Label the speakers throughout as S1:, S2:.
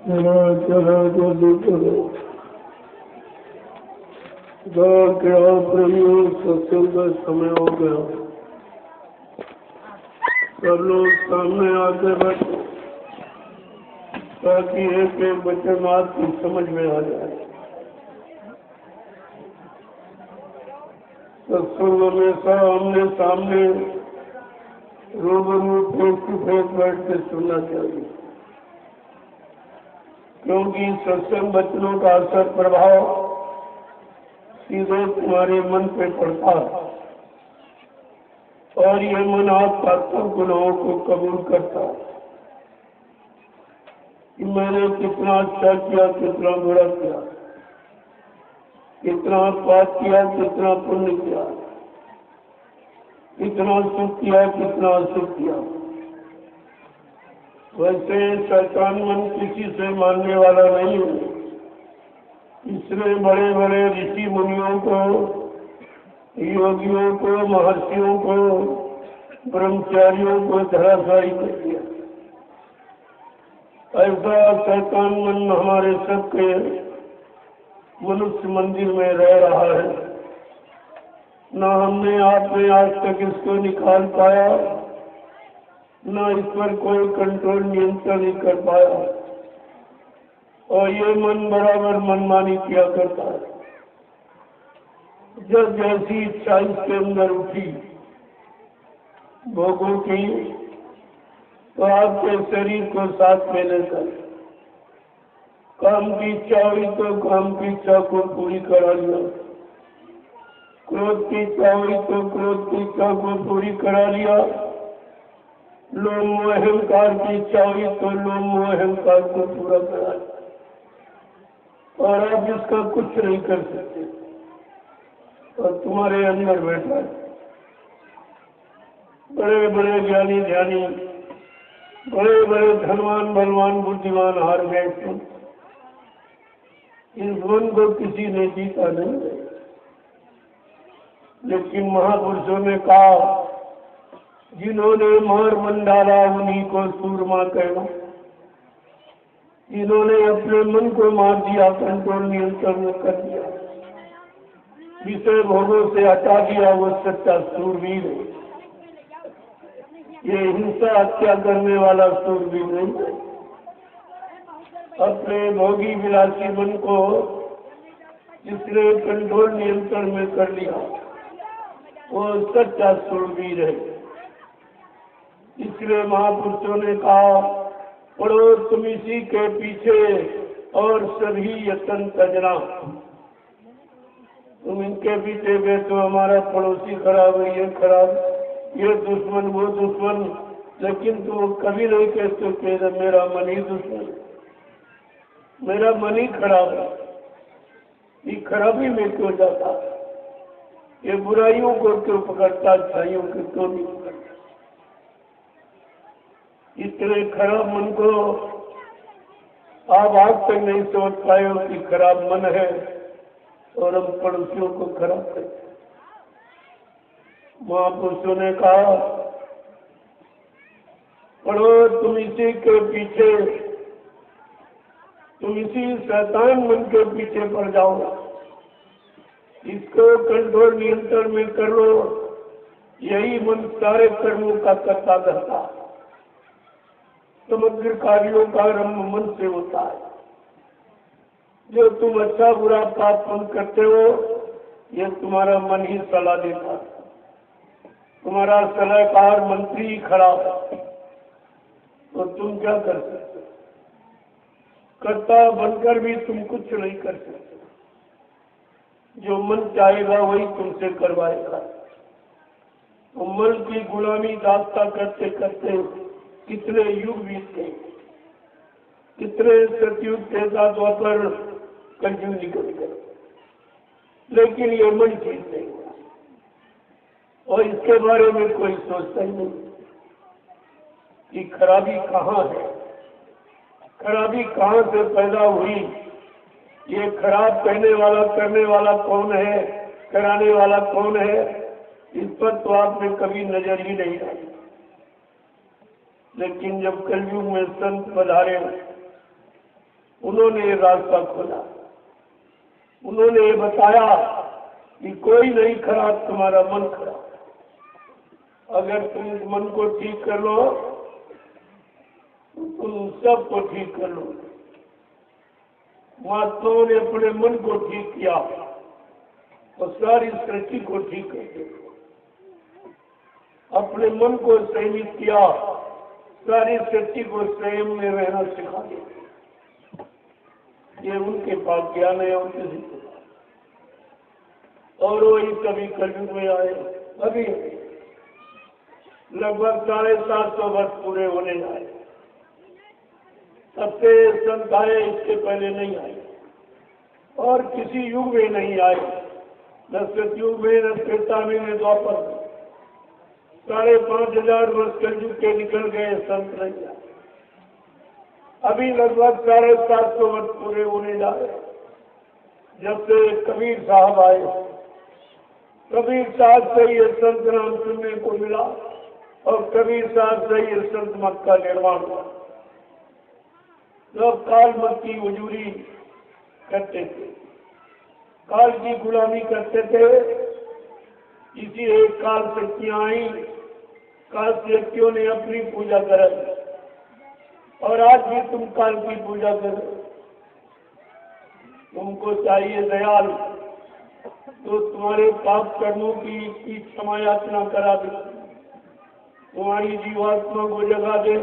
S1: चलो चलो जल्दी चलो, दौड़ के आओ प्रेमियों, सत्संग का समय हो गया। सब लोग सामने आके बैठो ताकि एक एक वचन आपकी समझ में आ जाए। सत्संग हमेशा आमने सामने रूबरू फेस टू फेस बैठ के सुनना चाहिए, क्योंकि सत्संग वचनों का असर प्रभाव सीधे तुम्हारे मन पे पड़ता है और ये मन आपका सब गुनाहों को कबूल करता है कि मैंने कितना अच्छा किया, कितना बुरा किया, कितना पाप किया, कितना पुण्य किया, कितना सुख किया, कितना असुख किया। वैसे शैतान मन किसी से मानने वाला नहीं है, इसने बड़े बड़े ऋषि मुनियों को, योगियों को, महर्षियों को, ब्रह्मचारियों को धराशायी कर दिया। ऐसा शैतान मन हमारे सबके मनुष्य मंदिर में रह रहा है। न हमने आप में आज तक इसको निकाल पाया, न इस पर कोई कंट्रोल नियंत्रण नहीं कर पाया, और ये मन बराबर मनमानी किया करता है। जब जैसी इच्छा इसके अंदर उठी भोगों की, तो आपके शरीर को साथ में लेकर काम की इच्छा हुई तो काम की इच्छा को पूरी करा लिया, क्रोध की इच्छा हुई तो क्रोध की इच्छा को पूरी करा लिया, लोभ मोह अहंकार की इच्छा हुई तो लोभ मोह अहंकार को पूरा करा लिया। और आप इसका कुछ नहीं कर सकते, और तुम्हारे अंदर बैठा है बड़े बड़े ज्ञानी ध्यानी, बड़े बड़े धनवान बलवान बुद्धिमान हार गए तुम। इस मन को किसी ने जीता नहीं, लेकिन महापुरुषों ने कहा जिन्होंने मार मन डाला उन्हीं को सूरमा कहना। जिन्होंने अपने मन को मार दिया, कंट्रोल नियंत्रण में कर दिया, विषय भोगों से हटा दिया, वो सच्चा सूरवीर है। ये हिंसा हत्या करने वाला सूरवीर नहीं है। अपने भोगी विलासी मन को जिसने कंट्रोल नियंत्रण में कर लिया, वो सच्चा सूरवीर है। इसलिए महापुरुषों ने कहा पढ़ो तुम इसी के पीछे और सभी यतन तजना। तुम इनके पीछे गए तो हमारा पड़ोसी खराब है, ये खराब, ये दुश्मन, वो दुश्मन, लेकिन तुम कभी नहीं कहते कि मेरा मन ही दुश्मन, मेरा मन ही खराब है। ये खराबी में क्यों जाता, ये बुराइयों को क्यों पकड़ता, अच्छाइयों को क्यों नहीं पकड़ता। इतने खराब मन को आप आज तक नहीं सोच पाए हो कि खराब मन है, और हम पड़ोसियों को खराब करते। महापुरुषों ने कहा पढ़ो तुम इसी के पीछे, तुम इसी शैतान मन के पीछे पड़ जाओ, इसको कंट्रोल नियंत्रण में कर लो। यही मन सारे कर्मों का कर्ता धरता है। समग्र कार्यों का आरंभ मन से होता है। जो तुम अच्छा बुरा पाप पुण्य करते हो, ये तुम्हारा मन ही सलाह देता है। तुम्हारा सलाहकार मंत्री ही खराब है, तो तुम क्या कर सकते? कर्ता बनकर भी तुम कुछ नहीं कर सकते। जो मन चाहेगा वही तुमसे करवाएगा। तो मन की गुलामी दास्ता करते करते कितने युग बीत गए, कितने सतयुग के साथ पर कलयुग निकल गए, लेकिन ये मन ठीक नहीं हुआ, और इसके बारे में कोई सोचता ही नहीं कि खराबी कहाँ है, खराबी कहाँ से पैदा हुई, ये खराब कहने वाला करने वाला कौन है, कराने वाला कौन है, इस पर तो आपने कभी नजर ही नहीं डाली। लेकिन जब कलयुग में संत पधारे उन्होंने रास्ता खोला। उन्होंने ये बताया कि कोई नहीं खराब, तुम्हारा मन खराब। अगर तुम इस मन को ठीक कर लो तो तुम सबको ठीक कर लो। महात्माओं ने अपने मन को ठीक किया और सारी सृष्टि को ठीक कर दिया। अपने मन को संयमित किया, सारी सृष्टि को संयम में रहना सिखा दिया। ये उनके पास ज्ञान है, उनके से और वही कभी कलयुग में आए। अभी लगभग 750 वर्ष पूरे होने आए। सबसे संत आए, इसके पहले नहीं आए और किसी युग में नहीं आए, न सतयुग में, न त्रेता में, न द्वापर में। 5,500 वर्ष कलयुग के निकल गए, संत नहीं आए। अभी लगभग 750 वर्ष पूरे होने जा रहे जब से कबीर साहब आए। कबीर साहब से ये संत नाम सुनने को मिला और कबीर साहब से ये संत मत का निर्माण हुआ। लोग काल मत की उजूरी करते थे, काल की गुलामी करते थे। इसी एक काल शक्तियां आई, काल शक्तियों ने अपनी पूजा कराई और आज भी तुम काल की पूजा करो। तुमको चाहिए दयाल तो तुम्हारे पाप कर्मों की क्षमा याचना करा दे, तुम्हारी जीवात्मा को जगा दे,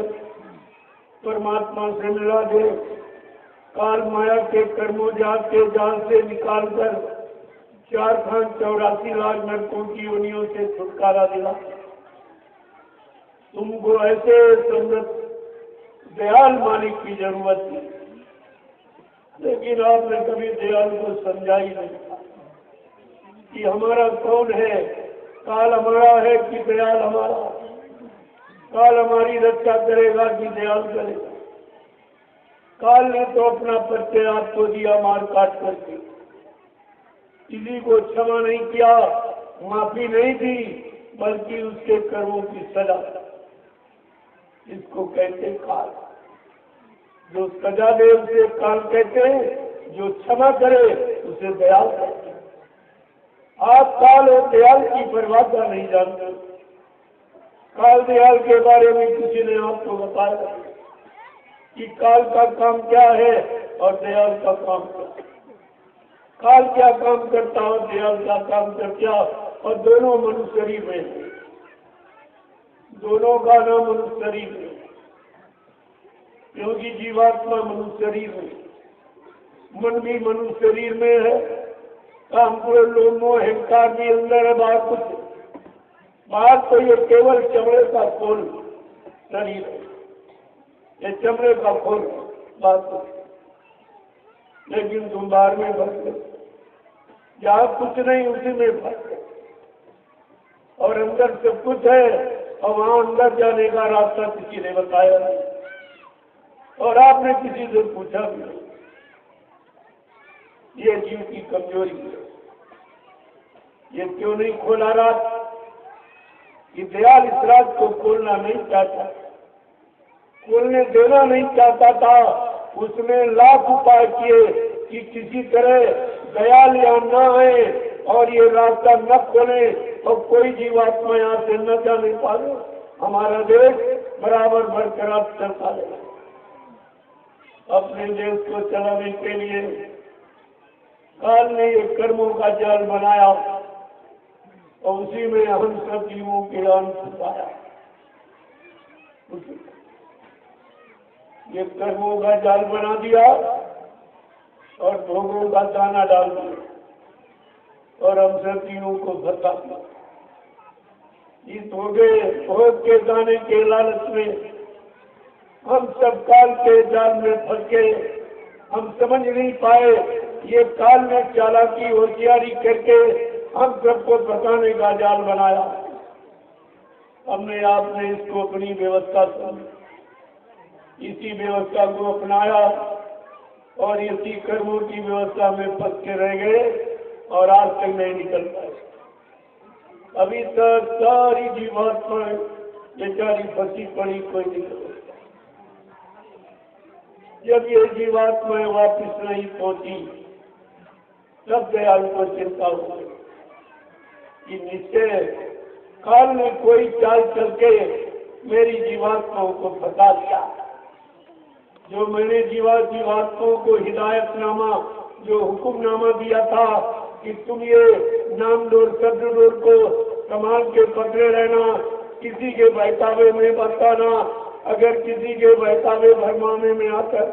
S1: परमात्मा से मिला दे, काल माया के कर्मों के जाल से निकालकर 4,84 नरकों की योनियों से छुटकारा दिला। तुमको ऐसे समृद्ध दयाल मालिक की जरूरत थी, लेकिन आपने कभी दयाल को समझा ही नहीं कि हमारा कौन है। काल हमारा है कि दयाल हमारा? काल हमारी रक्षा करेगा कि दयाल करेगा? काल ने तो अपना परिचय आपको दिया मार काट करके, किसी को क्षमा नहीं किया, माफी नहीं दी, बल्कि उसके कर्मों की सजा। इसको कहते काल। जो सजा दे उसे काल कहते हैं, जो क्षमा करे उसे दयाल कहते हैं। आप काल और दयाल की परिभाषा नहीं जानते। काल दयाल के बारे में किसी ने आपको बताया कि काल का काम क्या है और दयाल का काम क्या है। काल क्या काम करता है और दयाल क्या काम करता है, और दोनों मनुष्य शरीर में है। दोनों का नाम मनुष्य शरीर है, क्योंकि जीवात्मा मनुष्य शरीर में, मन भी मनुष्य शरीर में है। काम को लोभ मोह अहंकार भी अंदर है, बाहर कुछ बाहर तो ये केवल चमड़े का खोल शरीर है, ये चमड़े का खोल बात है। लेकिन तुम बाहर में फंस गए, जहाँ कुछ नहीं उसी में फंस गए, और अंदर सब कुछ है और वहाँ अंदर जाने का रास्ता किसी ने बताया नहीं और आपने किसी से पूछा भी नहीं। ये जीव की कमजोरी है। ये क्यों नहीं खोला रात? कि दयाल इस रात को खोलना नहीं चाहता, खोलने देना नहीं चाहता था। उसने लाख उपाय किए कि किसी तरह दयाल यहाँ न आए और ये रास्ता न खोले और कोई जीवात्मा यहाँ से न जाने पाए, हमारा देश बराबर बरकरार चलता रहे। अपने देश को चलाने के लिए काल ने ये कर्मों का जाल बनाया और उसी में हम सब जीवों के अंत छुपाया। ये कर्मों का जाल बना दिया और भोगों का दाना डाल दिया और हम सब जीवों को भटका दिया। इस भोग के दाने के लालच में हम सब काल के जाल में फंस गए। हम समझ नहीं पाए, ये काल में चालाकी होशियारी करके हम सबको फंसाने का जाल बनाया। हमने आपने इसको अपनी व्यवस्था समझी, इसी व्यवस्था को अपनाया और इसी कर्मों की व्यवस्था में फंस के रह गए और आज तक नहीं निकल पाए। अभी तक सारी जीवात्माएं बेचारी फंसी पड़ी, कोई निकल। जब ये जीवात्मा वापिस नहीं पहुंची तब दयाल को चिंता हो गई कि निश्चय काल ने कोई चाल चल के मेरी जीवात्माओं को फंसा दिया। जो मैंने जीवात्माओं को हिदायतनामा, जो हुक्मनामा दिया था कि तुम ये नाम डोर शब्द डोर को संभाल के पकड़े रहना, किसी के बहकावे में बताना। अगर किसी के बहकावे भरमाने में आकर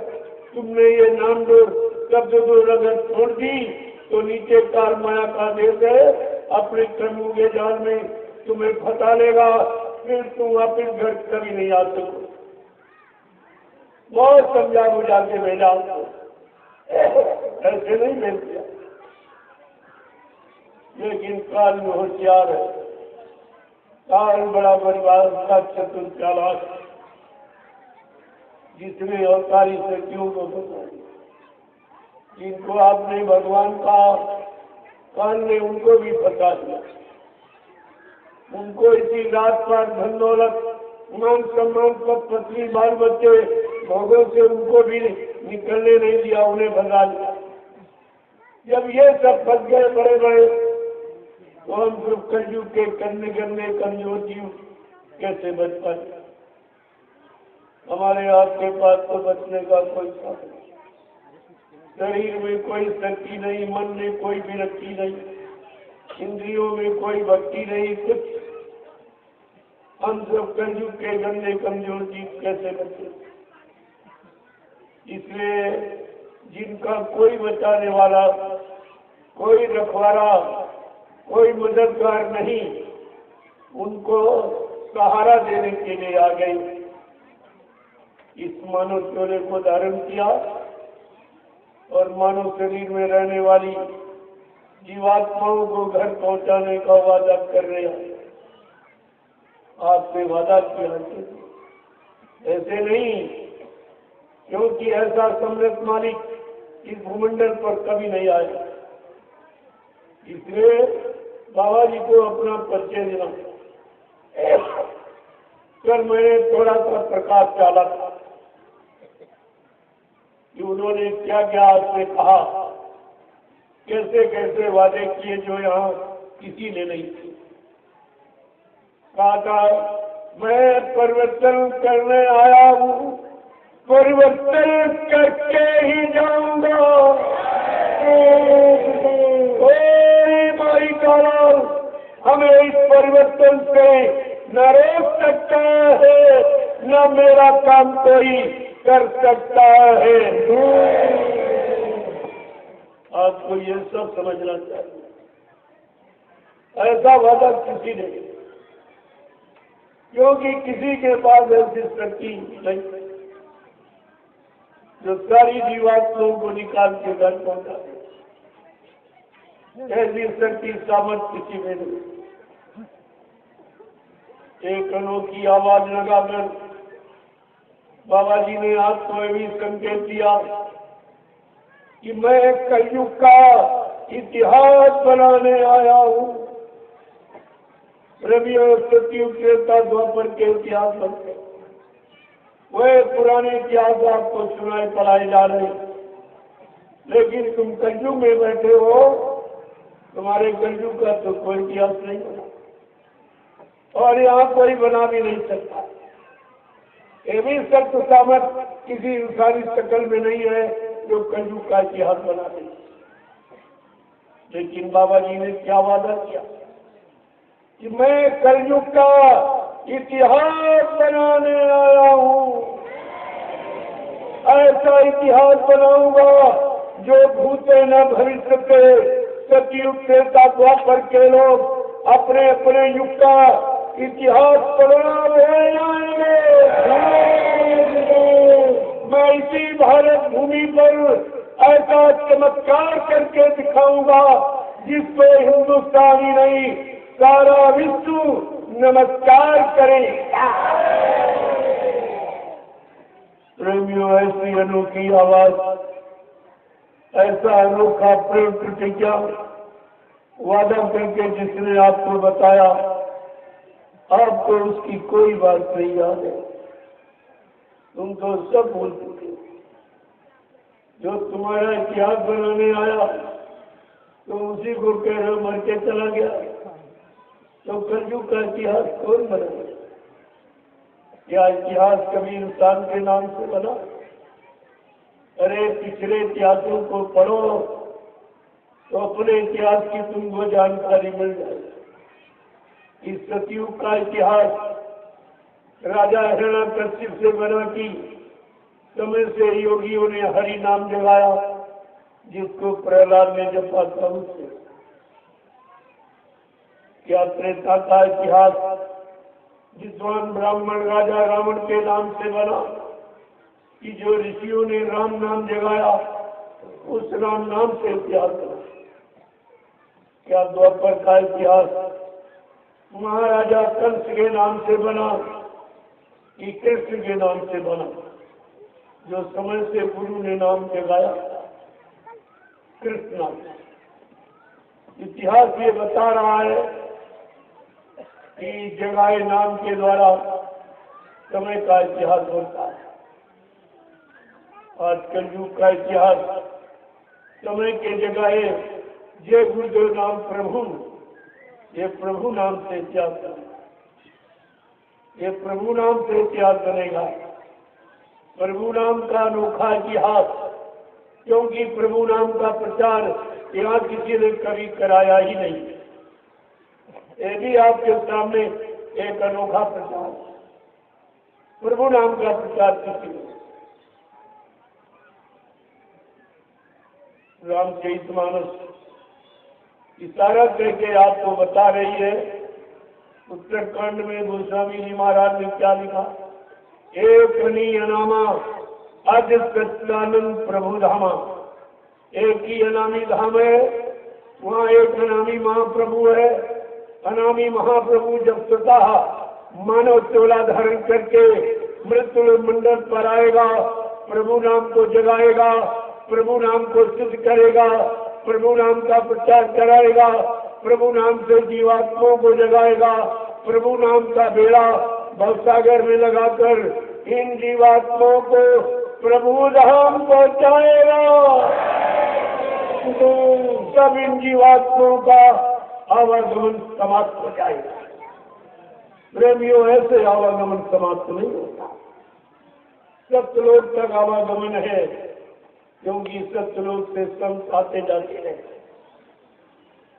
S1: तुमने ये नाम डोर शब्द डोर अगर छोड़ दी तो नीचे काल माया का देश है, अपने कर्मों के जाल में तुम्हें फंसा लेगा, फिर तुम वापिस घर कभी नहीं आ सको। बहुत समझा बुझा के भेजा, ऐसे नहीं भेज दिया। लेकिन काल में होशियार है, काल बड़ा बर्बाद का चतुर चालाक, जिसने अवतारी शक्तियों को बताया, जिनको आपने भगवान का काल ने उनको भी फंसा दिया। उनको इसी रात पर धन दौलत, मान सम्मान, पद पत्नी, बाल बच्चे, भोगों से उनको भी निकलने नहीं दिया, उन्हें भगा दिया। जब ये सब फंस गए बड़े बड़े, तो हम सब कलयुग के करने कमजोर जीव कैसे बच पाए? हमारे आपके पास तो बचने का कोई साधन नहीं, शरीर में कोई शक्ति नहीं, मन में कोई विरक्ति नहीं, इंद्रियों में कोई भक्ति नहीं, कुछ। हम सब कलयुग के गंदे कमजोर जीव कैसे बचे? इसलिए जिनका कोई बचाने वाला, कोई रखवाला, कोई मददगार नहीं, उनको सहारा देने के लिए आ गए। इस मानव चोले को धारण किया और मानव शरीर में रहने वाली जीवात्माओं को घर पहुंचाने का वादा कर रहे हैं। आपसे वादा किया ऐसे नहीं, क्योंकि ऐसा समृद्ध मालिक इस भूमंडल पर कभी नहीं आया। इसलिए बाबा जी को अपना परिचय देना। कल मैंने थोड़ा सा प्रकाश डाला था कि उन्होंने क्या क्या आपसे कहा, कैसे कैसे वादे किए जो यहाँ किसी ने नहीं किए। कहा था मैं परिवर्तन करने आया हूँ, परिवर्तन करके ही जाऊंगा। कोई माई काला हमें इस परिवर्तन से न रोक सकता है, न मेरा काम कोई कर सकता है। आपको ये सब समझना चाहिए। ऐसा वादा किसी ने, क्योंकि किसी के पास ऐसी शक्ति नहीं जो सारी जीवात्माओं को निकाल के घर पहुंचा दे। ऐसी शक्ति सामर्थ्य किसी में नहीं। एक अनोखी आवाज लगाकर बाबा जी ने आपको भी संकेत दिया कि मैं कलयुग का इतिहास बनाने आया हूँ। रवि और सतयुग त्रेता द्वापर के इतिहास बनते, वह पुराने इतिहास आपको सुनाए पढ़ाए जा रहे, लेकिन तुम कलयुग में बैठे हो, तुम्हारे कलयुग का तो कोई इतिहास नहीं बना और यहाँ कोई बना भी नहीं सकता। ये भी सत्य सामर्थ किसी इंसानी शकल में नहीं है जो कलयुग का इतिहास बना दे। लेकिन बाबा जी ने क्या वादा किया कि मैं कलयुग का इतिहास बनाने आया हूँ। ऐसा इतिहास बनाऊंगा जो भूते न भविष्य के, सतयुग त्रेता द्वापर के लोग अपने अपने युग का इतिहास पढ़ना रहे आएंगे। मैं इसी भारत भूमि पर ऐसा चमत्कार करके दिखाऊंगा जिसको हिंदुस्तानी नहीं सारा विश्व नमस्कार करे। प्रेमियों, ऐसी अनोखी आवाज, ऐसा अनोखा प्रेम प्रतिज्ञा वादा करके जिसने आपको बताया, आपको उसकी कोई बात नहीं याद है। तुम तो सब भूल चुके। जो तुम्हारा इतिहास बनाने आया तो उसी को कह रहे मर के चला गया, तो कलयुग का इतिहास कौन बनाएगा? क्या इतिहास कभी इंसान के नाम से बना? अरे पिछले इतिहासों को पढ़ो तो अपने इतिहास की तुमको जानकारी मिल जाए। इस सतयुग का इतिहास राजा हिरण्यकश्यप से बना की समय से योगियों ने हरि नाम जगाया, जिसको प्रहलाद ने जपा था उससे। क्या त्रेता का इतिहास विद्वान ब्राह्मण राजा रावण के नाम से बना कि जो ऋषियों ने राम नाम जगाया, उस राम नाम से इतिहास बना? क्या द्वापर का इतिहास महाराजा कंस के नाम से बना कि कृष्ण के नाम से बना, जो समय से गुरु ने नाम जगाया कृष्ण नाम? इतिहास ये बता रहा है कि जगाए नाम के द्वारा समय का इतिहास होता है। आज कलयुग का इतिहास समय के जगाए जय गुरुदेव नाम प्रभु, ये प्रभु नाम से इतिहास बनेगा, ये प्रभु नाम से इतिहास बनेगा। प्रभु नाम का अनोखा इतिहास, क्योंकि प्रभु नाम का प्रचार यहाँ किसी ने कभी कराया ही नहीं। ये भी आपके सामने एक अनोखा प्रचार, प्रभु नाम का प्रचार किसी ने। रामचरितमानस इशारा करके आपको बता रही है। उत्तराखंड में गोस्वामी जी महाराज ने क्या लिखा? एक अनामा अज सच्चिदानंद प्रभु धामा। एक ही अनामी धाम है, वहाँ एक अनामी महाप्रभु है। अनामी महाप्रभु जब स्वतः मानव चोला धारण करके मृत्यु मंडल पर आएगा, प्रभु नाम को जगाएगा, प्रभु नाम को सिद्ध करेगा, प्रभु नाम का प्रचार कराएगा, प्रभु नाम से जीवात्माओं को जगाएगा, प्रभु नाम का बेड़ा भवसागर में लगाकर इन जीवात्माओं को प्रभु धाम पहुंचाएगा। तो सब इन जीवात्माओं का आवागमन समाप्त हो जाएगा। प्रेमियों, ऐसे आवागमन समाप्त नहीं होता। सत्यलोक तक आवागमन है, क्योंकि सत्यलोक से संत आते जाते हैं।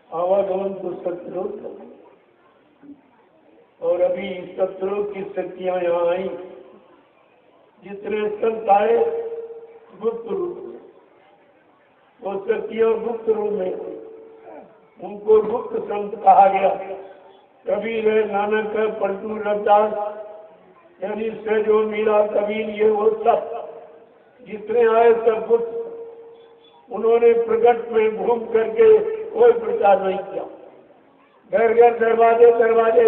S1: आवागमन तो सत्यलोक तक। और अभी सत्यलोक की शक्तियां यहाँ आई। जितने संत आए गुप्त रूप में, वो शक्तियां गुप्त रूप में, उनको गुप्त संत कहा गया। कबीर है, नानक है, पलटू रविदास, यानी सहजो मीरा, कबीर, ये वो सब जितने आए सब गुप्त। उन्होंने प्रकट में घूम करके कोई प्रचार नहीं किया। घर घर दरवाजे दरवाजे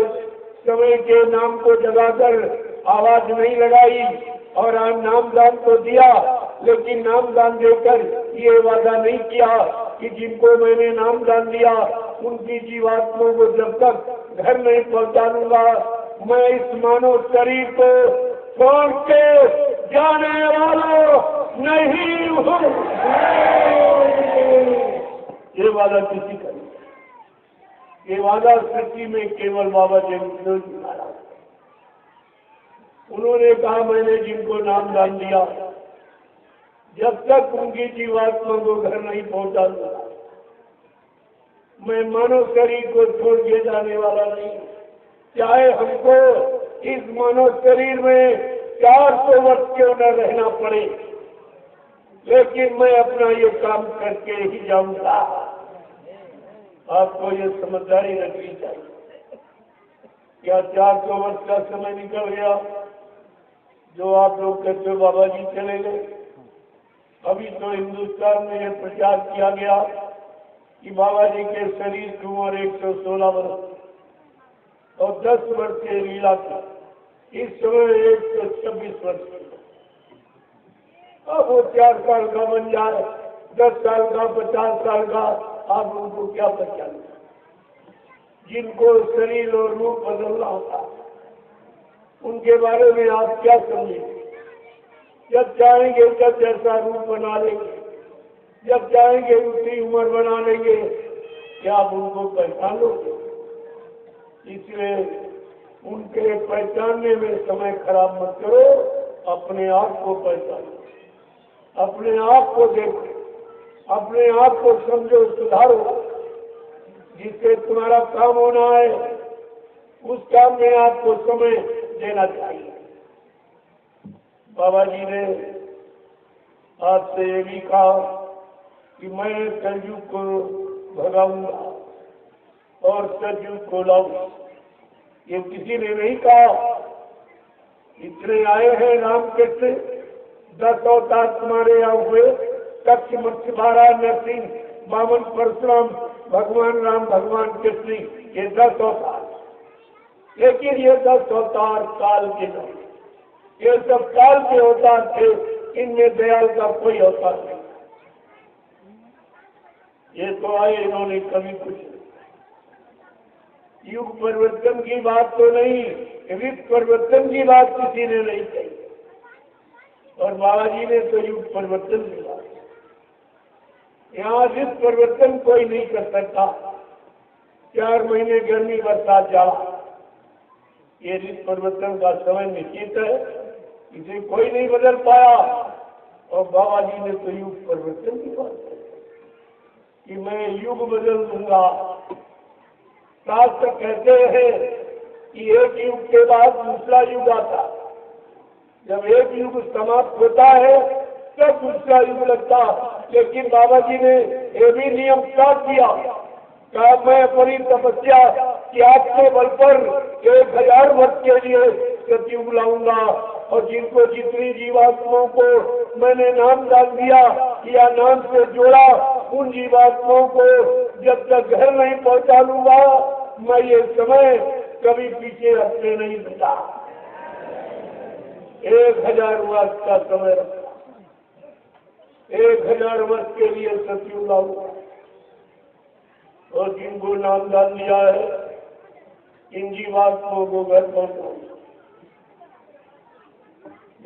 S1: समय के नाम को जगाकर आवाज नहीं लगाई और नामदान तो दिया, लेकिन नामदान देकर ये वादा नहीं किया कि जिनको मैंने नामदान दिया उनकी जीवात्माओं को जब तक घर नहीं पहुंचा दूंगा, मैं इस मानव शरीर को छोड़ के जाने वाला नहीं हूँ। ये वादा किसी का नहीं। ये वादा सृष्टि में केवल बाबा जगदीश जी महाराज। उन्होंने कहा मैंने जिनको नाम दान दिया, जब तक उनकी जीवात्मा को घर नहीं पहुंचा दूंगा, मैं मानव शरीर को छोड़ के जाने वाला नहीं। चाहे हमको इस मानव शरीर में 400 वर्ष क्यों न रहना पड़े, लेकिन मैं अपना ये काम करके ही जाऊंगा। आपको ये समझदारी रखनी चाहिए। क्या 400 वर्ष का समय निकल गया जो आप लोग कहते हो बाबा जी चले गए? अभी तो हिंदुस्तान में यह प्रचार किया गया कि बाबा जी के शरीर की उम्र 116 वर्ष और 10 वर्ष के लीला थी। इस समय 126 वर्ष की। अब वो 4 साल का बन जाए, 10 साल का, 50 साल का, आप उनको क्या पहचान? जिनको शरीर और रूप बदलना होता, उनके बारे में आप क्या समझेंगे? जब चाहेंगे तब जैसा रूप बना लेंगे, जब चाहेंगे उतनी उम्र बना लेंगे कि आप उनको पहचान लोगे। इसलिए उनके पहचानने में समय खराब मत करो, अपने आप को पहचानो, अपने आप को देखो, अपने आप को समझो, सुधारो। जिससे तुम्हारा काम होना है उस काम में आपको समय देना चाहिए। बाबा जी ने आपसे ये भी कहा कि मैं कलयुग को भगाऊंगा और सतयुग को लाऊंगा। ये किसी ने नहीं कहा। इतने आए हैं राम कृष्ण, 10 अवतार तुम्हारे यहाँ हुए, कच्छ मत्स्य बारा नरसिंह वामन परशुराम भगवान राम भगवान कृष्ण, ये 10 अवतार। लेकिन ये 10 अवतार काल के नहीं, ये सब काल के अवतार थे, इनमें दयाल का कोई अवतार नहीं। ये तो आए, इन्होंने कभी कुछ युग परिवर्तन की बात तो नहीं, ऋतु परिवर्तन की बात किसी ने नहीं कही। और बाबा जी ने तो युग परिवर्तन की बात। यहाँ ऋतु परिवर्तन कोई नहीं कर सकता। 4 महीने गर्मी बरसात जाड़ा, ये ऋतु परिवर्तन का समय निश्चित है, इसे कोई नहीं बदल पाया। और बाबा जी ने तो युग परिवर्तन की बात की कि मैं युग बदल दूंगा। शास्त्र कहते हैं कि एक युग के बाद दूसरा युग आता। जब एक युग समाप्त होता है तब दूसरा युग लगता। लेकिन बाबा जी ने ये भी नियम काट दिया, कहा मैं अपनी तपस्या त्याग के बल पर 1000 वर्ष के लिए सतयुग लाऊंगा। और जिनको जितनी जीवात्माओं को मैंने नाम डाल दिया या नाम से जोड़ा, उन जीवात्माओं को जब तक घर नहीं पहुंचा लूंगा, मैं ये समय कभी पीछे हटने नहीं देता। 1000 वर्ष का समय रखा, 1000 वर्ष के लिए सतयुग लाऊंगा। और जिनको नाम डाल दिया है, इन जीवात्माओं को घर पहुंचाऊंगा।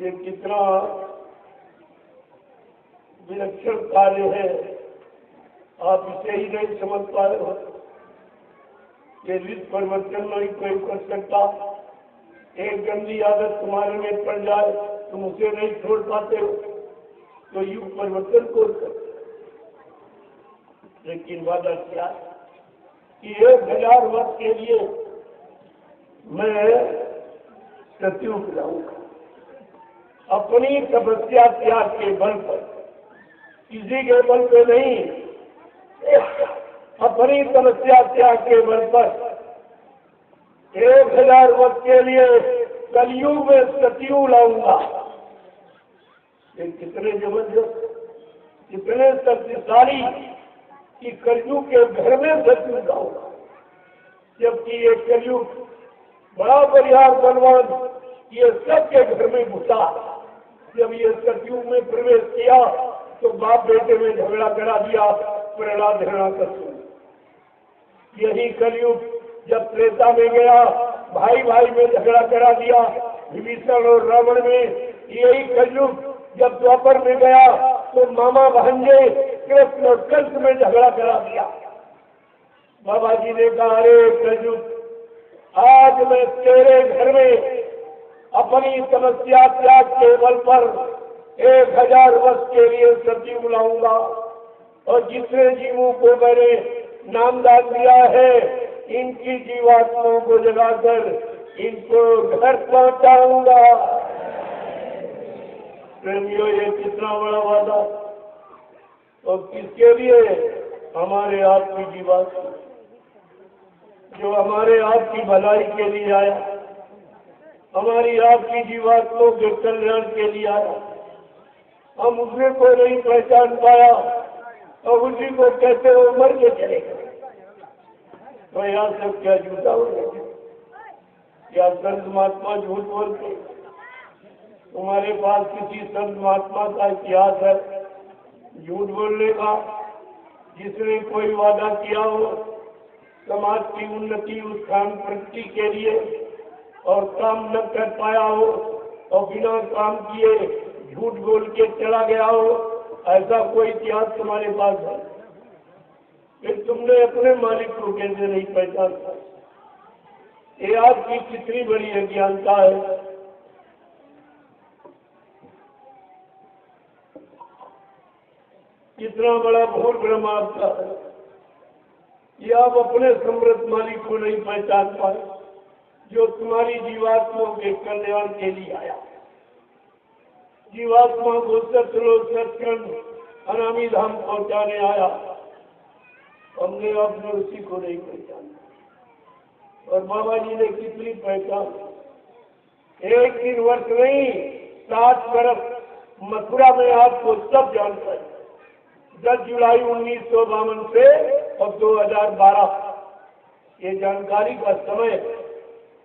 S1: ये कितना विलक्षण कार्य है, आप इसे ही नहीं समझ पाए हो। ये ऋतु परिवर्तन नहीं कोई कर सकता। एक गंदी आदत तुम्हारे में पड़ जाए, तुम उसे नहीं छोड़ पाते हो, तो युग परिवर्तन कौन करता। लेकिन वादा क्या कि 1000 वर्ष के लिए मैं सतयुग लाऊंगा, अपनी तपस्या त्याग के बल पर, किसी के बल पे नहीं, अपनी तपस्या त्याग के बल पर 1000 वर्ष के लिए कलयुग में सतयुग लाऊंगा। ये कितने जबरदस्त, कितने शक्तिशाली कि कलयुग के घर में सतयुग लाऊंगा। जबकि ये कलयुग बड़ा परिहार बलवान, ये सबके घर में घुसा। जब ये सतयुग में प्रवेश किया तो बाप बेटे में झगड़ा करा दिया, प्रहलाद हिरण्याकश्यप। यही कलयुग जब त्रेता में गया, भाई भाई में झगड़ा करा दिया, विभीषण और रावण में। यही कलयुग जब द्वापर में गया तो मामा भांजे कृष्ण और कंस में झगड़ा करा दिया। बाबा जी ने कहा, अरे कलयुग, आज मैं तेरे घर में अपनी तपस्या त्याग के बल पर 1000 वर्ष के लिए सतयुग लाऊंगा। और जितने जीवों को मैंने नाम डाल दिया है, इनकी जीवात्माओं को जगाकर इनको घर पहुंचाऊंगा। प्रेमियों, ये कितना बड़ा वादा। और किसके लिए? हमारे आपकी जीवात्मा, जो हमारे आपकी भलाई के लिए आया, हमारी आपकी जीवात्माओं के कल्याण के लिए आया। हम उसी को नहीं पहचान पाया और उसी को कहते हो मर के चले गए। तो यहाँ सब क्या झूठा हो गया? क्या संत महात्मा झूठ बोलते? तुम्हारे पास किसी संत महात्मा का इतिहास है झूठ बोलने का, जिसने कोई वादा किया हो समाज की उन्नति उत्थान प्रगति के लिए और काम न कर पाया हो और बिना काम किए झूठ बोल के चला गया हो, ऐसा कोई इतिहास तुम्हारे पास है? फिर तुमने अपने मालिक को कैसे नहीं पहचाना? ये आपकी कितनी बड़ी अज्ञानता है। कितना बड़ा भूल भ्रम आपका है। ये आप अपने समृद्ध मालिक को नहीं पहचान पाए, जो तुम्हारी जीवात्मा के कल्याण के लिए आया। जीवात्मा को सत्सलोक सत्संग अनामी धाम पहुंचाने आया। हमने अपने उसी को नहीं पहचाना। और बाबा जी ने कितनी पहचान, एक दिन वर्ष नहीं 7 बरस मथुरा में आपको सब जानता है। 10 जुलाई 1952 से और 2012 ये जानकारी का समय,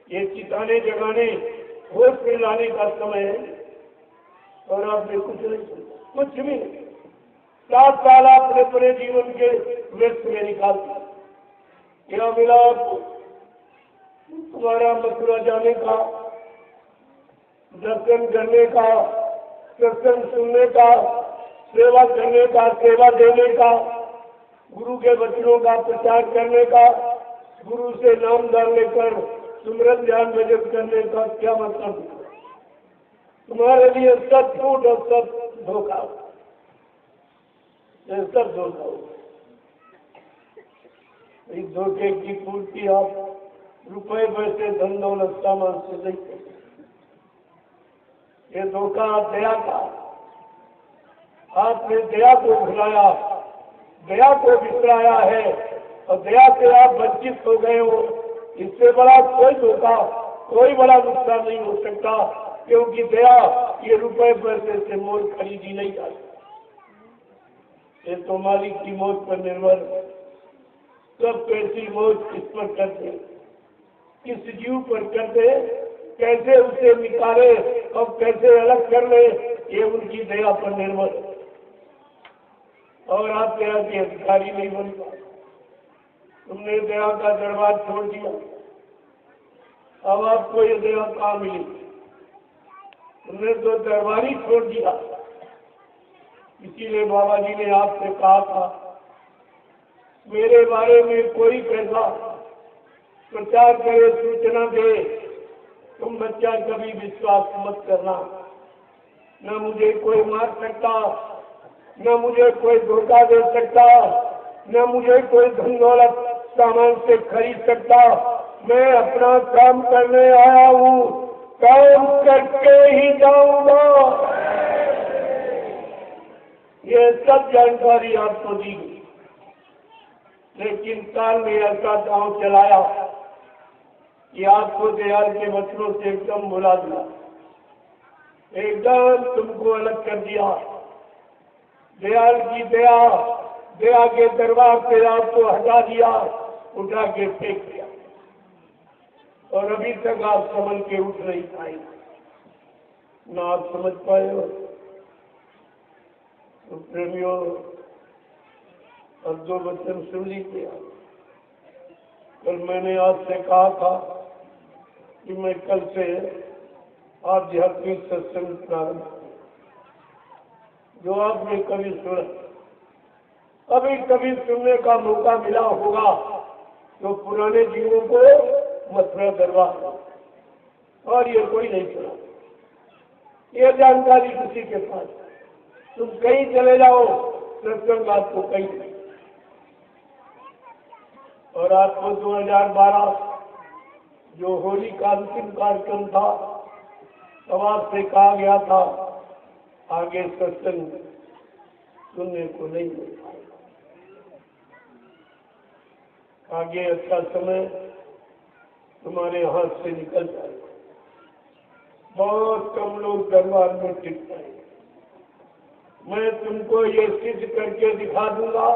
S1: ये चिताने जगाने होश में लाने का समय है। और आपने कुछ नहीं सुना, कुछ भी नहीं। 7 साल आपने पूरे जीवन के व्यस्त में निकाल दिया। क्या मिला आपको? तुम्हारा मथुरा जाने का, दर्शन करने का, सत्संग सुनने का, सेवा करने का, सेवा देने का, गुरु के वचनों का प्रचार करने का, गुरु से नाम दान लेकर सुमरन ध्यान भजन करने का क्या मतलब? तुम्हारे लिए सब झूठ और सब धोखा, सब धोखा हो। इस धोखे की पूर्ति आप रुपए पैसे धन दौलत सामान से नहीं करते। ये धोखा दया का, आपने दया को भुलाया, दया को बिसराया है और दया से आप वंचित हो गए हो। इससे बड़ा कोई धोखा, कोई बड़ा नुकसान नहीं हो सकता, क्योंकि दया ये रुपए पैसे से मोल खरीदी नहीं जाती। ये तो मालिक की मौज पर निर्भर है। सब कैसी मौज किस पर करते, किस जीव पर करते, कैसे उसे निकाले और कैसे अलग कर ले, ये उनकी दया पर निर्भर है। और आप दया के अधिकारी नहीं बन पाए। तुमने दया का दरबार छोड़ दिया। अब आपको ये दया कहाँ मिली? तुमने तो दरबार ही छोड़ दिया। इसीलिए बाबा जी ने आपसे कहा था, मेरे बारे में कोई कैसा प्रचार करे, सूचना दे, तुम बच्चा कभी विश्वास मत करना। न मुझे कोई मार सकता, न मुझे कोई धोखा दे सकता, न मुझे कोई धन दौलत सामान से खरीद सकता। मैं अपना काम करने आया हूँ, काम करके ही जाऊंगा। ये सब जानकारी आपको दी गई, लेकिन काल ने ऐसा गांव चलाया कि आपको दयाल के वचनों से एकदम भुला दिया, एकदम तुमको अलग कर दिया। दयाल की दया, दया के दरबार से आपको हटा दिया, उठा के फेंक दिया। और अभी तक आप संभल के उठ नहीं पाए, ना आप समझ पाए हो। तो प्रेमियों, अब 2 वचन सुन लीजिए। कल मैंने आपसे कहा था कि मैं कल से आध्यात्मिक सत्संग प्रारंभ करूं। जो आपने कभी सुना, कभी सुनने का मौका मिला होगा, तो पुराने जीवों को मथुरा दरबार, और ये कोई नहीं सुना। ये जानकारी किसी के पास, तुम कहीं चले जाओ, सत्संग आपको कहीं नहीं। और आपको 2012 जो होली का अंतिम कार्यक्रम था, तब आपसे कहा गया था आगे सत्संग सुनने को नहीं मिल पाएगा। आगे अच्छा समय तुम्हारे हाथ से निकल जाएगा। बहुत कम लोग दरबार में टिक पाएंगे। मैं तुमको ये सिद्ध करके दिखा दूंगा,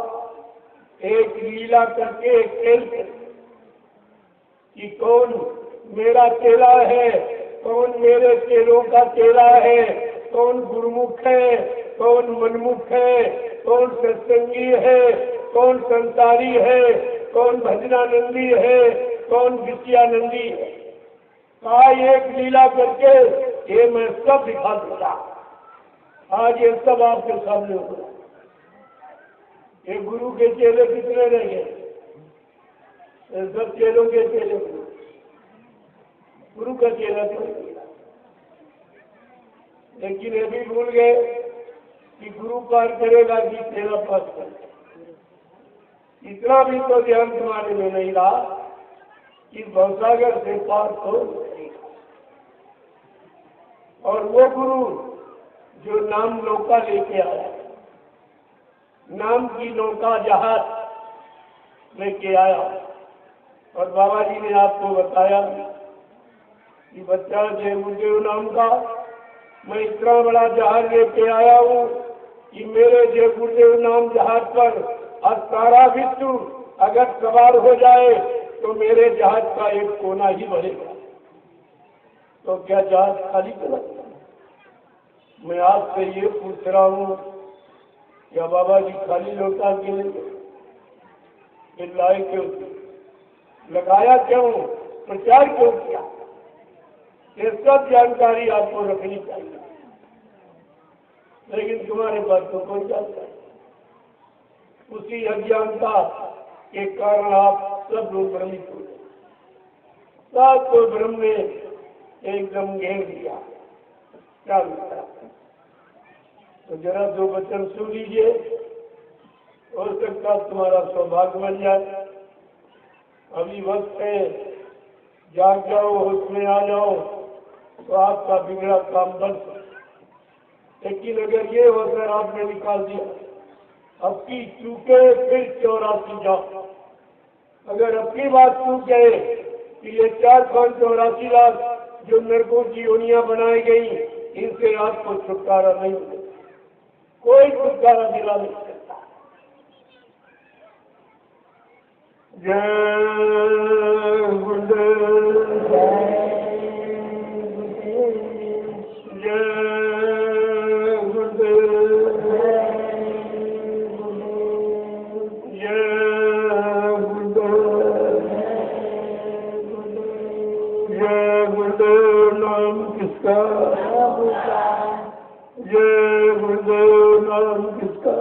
S1: एक लीला करके, एक खेल करके, कि कौन मेरा चेला है, कौन मेरे चेलों का चेला है, कौन गुरुमुख है, कौन मनमुख है, कौन सत्संगी है, कौन संसारी है, कौन भजनानंदी है, कौन विषयानंदी है। कहा एक लीला करके ये मैं सब दिखा दूंगा। आज ये सब आपके सामने हो रहा है। ये गुरु के चेले कितने रह गए? ये सब चेलों के चेले, गुरु का चेला तो नहीं। लेकिन ये भी भूल गए कि गुरु पार करेगा कि चेला पास करेगा। इतना भी तो ध्यान तुम्हारे में नहीं रहा कि भवसागर से पार हो करेगा। और वो गुरु जो नाम नौका लेके आया, नाम की नौका जहाज लेके आया, और बाबा जी ने आपको बताया कि बच्चा जय गुरुदेव नाम का मैं इतना बड़ा जहाज लेके आया हूँ कि मेरे जय गुरुदेव नाम जहाज पर और सारा विश्व अगर सवार हो जाए तो मेरे जहाज का एक कोना ही बढ़ेगा। तो क्या जहाज खाली चला? मैं आपसे ये पूछ रहा हूँ, क्या बाबा जी खाली लौटा के लाए क्यों? लगाया क्यों? प्रचार क्यों किया? ये सब जानकारी आपको रखनी चाहिए। लेकिन तुम्हारे पास तो कोई जानकारी, उसी अज्ञानता के कारण आप सब लोग भ्रमित हो गए। सबको ब्रह्म ने एकदम घेर दिया। क्या लगता है? तो जरा दो वचन सुन लीजिए, हो सकता तुम्हारा सौभाग्य बन जाए। अभी वक्त है, जाग जाओ, होश में आ जाओ, तो आपका बिगड़ा काम बन सकता। लेकिन अगर ये होकर आपने निकाल दिया, अब की चूके फिर 84 जाओ। अगर अपनी बात चूक गए कि ये 4-5-84 लाख जो नरकों की योनियां बनाई गई, इनसे आपको छुटकारा नहीं मिलेगा। कोई छुटकारा दिला नहीं सकता। जय गुरुदेव, जय गुरुदेव, जय गुरुदेव, जय गुरुदेव। नाम किसका? जय गुरुदेव। नाम किसका?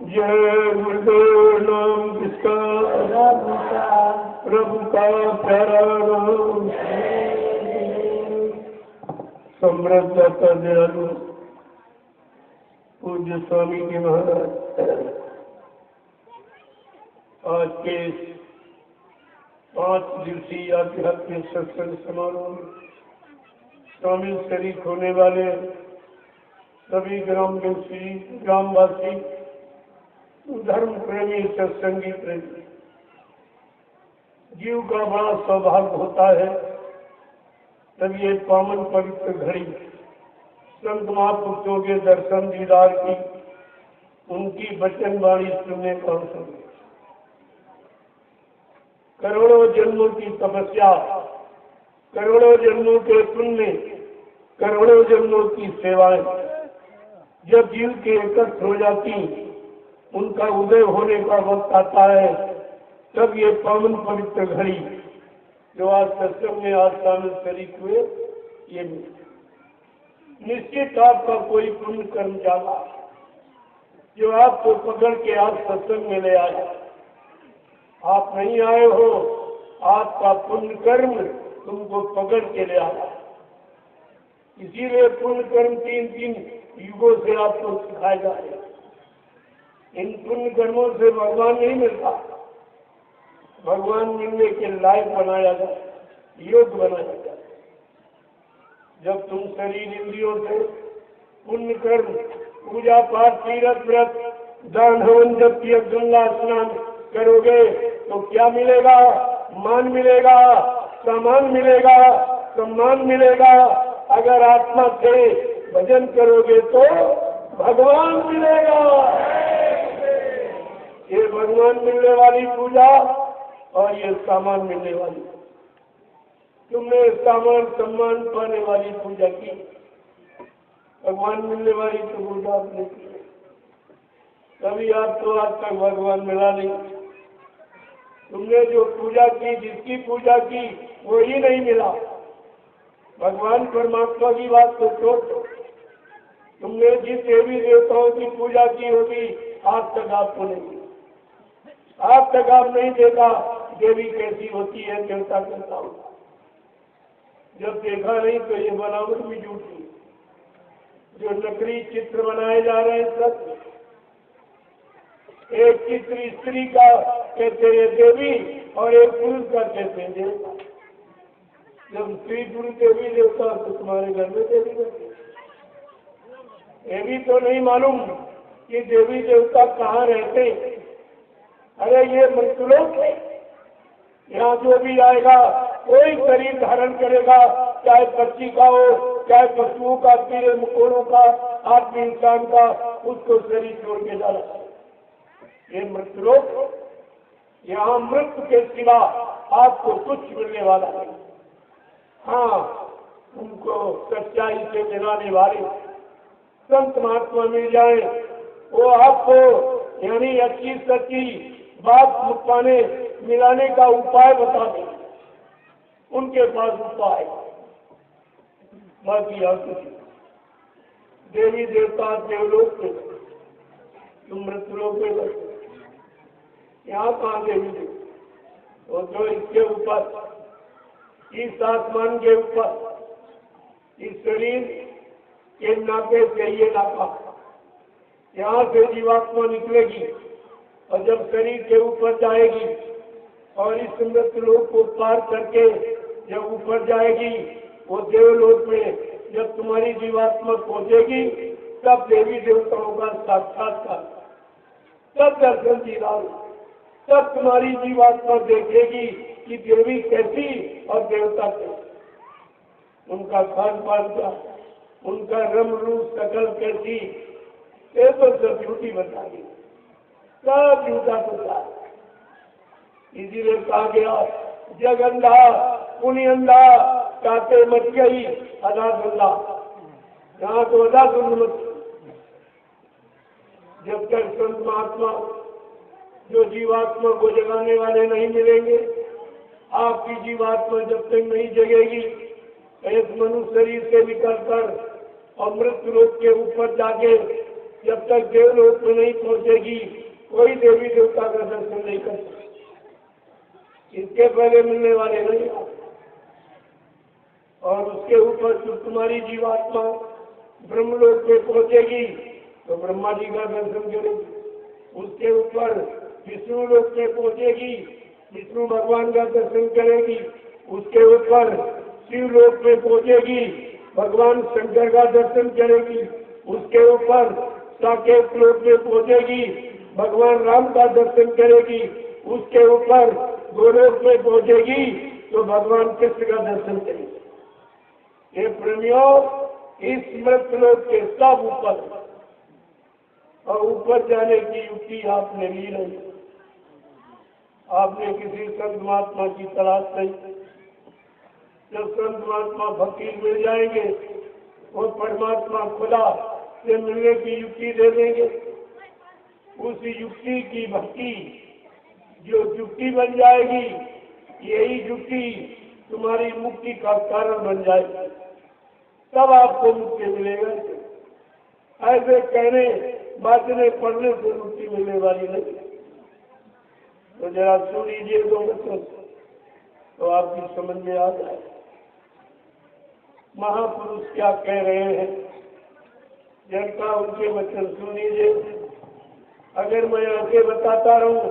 S1: जय गुरुदेव। नाम किसका? प्रभु का प्यारा नाम। समृद्ध का दयालु पूज्य स्वामी जी महाराज आज के 5 दिवसीय आध्यात्मिक सत्संग समारोह में शामिल शरीक होने वाले सभी ग्रामवासी, धर्म प्रेमी, सत्संगी प्रेमी, जीव का बड़ा सौभाग्य होता है तब ये पावन पवित्र घड़ी संत महापुरुषों के दर्शन दीदार की, उनकी वचन वाणी सुनने का अवसर। करोड़ों जन्मों की तपस्या, करोड़ों जन्मों के पुण्य, करोड़ों जन्मों की सेवाएं जब जीव के एकत्र हो जाती, उनका उदय होने का वक्त आता है, तब ये पावन पवित्र घड़ी जो आज सत्संग में आज शामिल शरीक हुए, ये निश्चित आपका कोई पुण्य कर्म जागा जो आपको पकड़ के आज सत्संग में ले आया। आप नहीं आए हो, आपका पुण्य कर्म तुमको पकड़ के ले आया। इसीलिए पुण्य कर्म 3-3 युगों से आपको सिखाया जाए। इन पुण्य कर्मों से भगवान नहीं मिलता, भगवान मिलने के लायक बनाया जाए, योग्य बनाया जाए। जब तुम शरीर इंद्रियों से पुण्य कर्म, पूजा पाठ, तीर्थ व्रत, दान हवन, जप, गंगा स्नान करोगे तो क्या मिलेगा? मान मिलेगा, सम्मान मिलेगा, सम्मान मिलेगा। अगर आत्मा से भजन करोगे तो भगवान मिलेगा। ये भगवान मिलने वाली पूजा और ये सामान मिलने वाली, तुमने सामान सम्मान पाने वाली पूजा की, भगवान मिलने वाली तो पूजा आपने की। कभी आपको आज तक भगवान मिला नहीं। तुमने जो पूजा की, जिसकी पूजा की, वो ही नहीं मिला। भगवान परमात्मा की बात तो छोड़ दो, तुमने जिस देवी देवताओं की पूजा की होगी आज तक आपको नहीं, आज तक आप नहीं देखा देवी कैसी होती है, देवता कैसा होता है। जब देखा नहीं तो ये बनावट भी झूठी, जो नकली चित्र बनाए जा रहे हैं सब। एक चित्र स्त्री का कहते हैं देवी और एक पुरुष का कहते हैं देवता। जब स्त्री पुरुष देवी देवता तो तुम्हारे घर में देवी देवता, ये भी तो नहीं मालूम कि देवी देवता कहाँ रहते। अरे ये मृत्युलोक है, यहाँ जो भी आएगा कोई शरीर धारण करेगा, चाहे पक्षी का हो, चाहे पशुओं का, कीड़े मकोड़ों का, आदमी इंसान का, उसको शरीर छोड़ के जाना। ये मृत्युलोक, यहाँ मृत्यु के सिवा आपको कुछ मिलने वाला नहीं। हाँ, उनको सच्चाई से मिलाने वाले संत महात्मा मिल जाए, वो आपको यानी अच्छी सच्ची बात पाने मिलाने का उपाय बता दें। उनके पास उपाय, बाकी और कुछ। देवी देवता देवलोक पे, तुम मृत्युलोक में बैठे, यहाँ कहाँ देवी देवता? वो जो इसके ऊपर, इस आसमान के ऊपर, इस शरीर के नाके से ये नाका, यहाँ से जीवात्मा निकलेगी और जब शरीर के ऊपर जाएगी और इस मृत्युलोक को पार करके जब ऊपर जाएगी, वो देवलोक में जब तुम्हारी जीवात्मा पहुंचेगी तब देवी देवताओं का साक्षात्कार, तब दर्शन दीदार, तब तुम्हारी जीवात्मा देखेगी कि देवी कैसी और देवता कैसी, उनका खान पान का, उनका रम रूप सकल कैसी, ये तो सब झूठी बताएगी, सब झूठा होता है। इसीलिए कहा गया जग अंधा पुण्य अंधा काटे मच गई अदा धुंधा, यहाँ तो अदा धुंध मत। जब तक संत महात्मा जो जीवात्मा को जगाने वाले नहीं मिलेंगे, आपकी जीवात्मा जब तक नहीं जगेगी, एक मनुष्य शरीर से निकलकर और मृत्यु लोक के ऊपर जाके जब तक देवलोक में नहीं पहुंचेगी, कोई देवी देवता का दर्शन नहीं कर सकती। इसके पहले मिलने वाले नहीं। और उसके ऊपर जब तुम्हारी जीवात्मा ब्रह्मलोक पे पहुंचेगी तो ब्रह्मा जी का दर्शन करेगी। उसके ऊपर विष्णु लोक पे पहुंचेगी, विष्णु भगवान का दर्शन करेगी। उसके ऊपर शिव लोक पे पहुंचेगी, भगवान शंकर का दर्शन करेगी। उसके ऊपर साकेत लोक पे पहुंचेगी, भगवान राम का दर्शन करेगी। उसके ऊपर गोलोक में पहुंचेगी तो भगवान कृष्ण का दर्शन करेगी। ये प्रेमियों, इस मृत्युलोक के सब ऊपर, और ऊपर जाने की युक्ति आपने ली नहीं। आपने किसी संत महात्मा की तलाश नहीं। जब संत महात्मा फकीर मिल जाएंगे, वो परमात्मा खुदा से मिलने की युक्ति दे देंगे। उस युक्ति की भक्ति जो युक्ति बन जाएगी, यही युक्ति तुम्हारी मुक्ति का कारण बन जाएगी। तब आपको मुक्ति मिलेगा। ऐसे कहने बातने पढ़ने से मुक्ति मिलने वाली नहीं। तो जरा सुन लीजिए दो बच्चों, तो आपकी समझ में आ जाए महापुरुष क्या कह रहे हैं। जनता उनके वचन सुन लीजिए। अगर मैं आगे बताता रहूं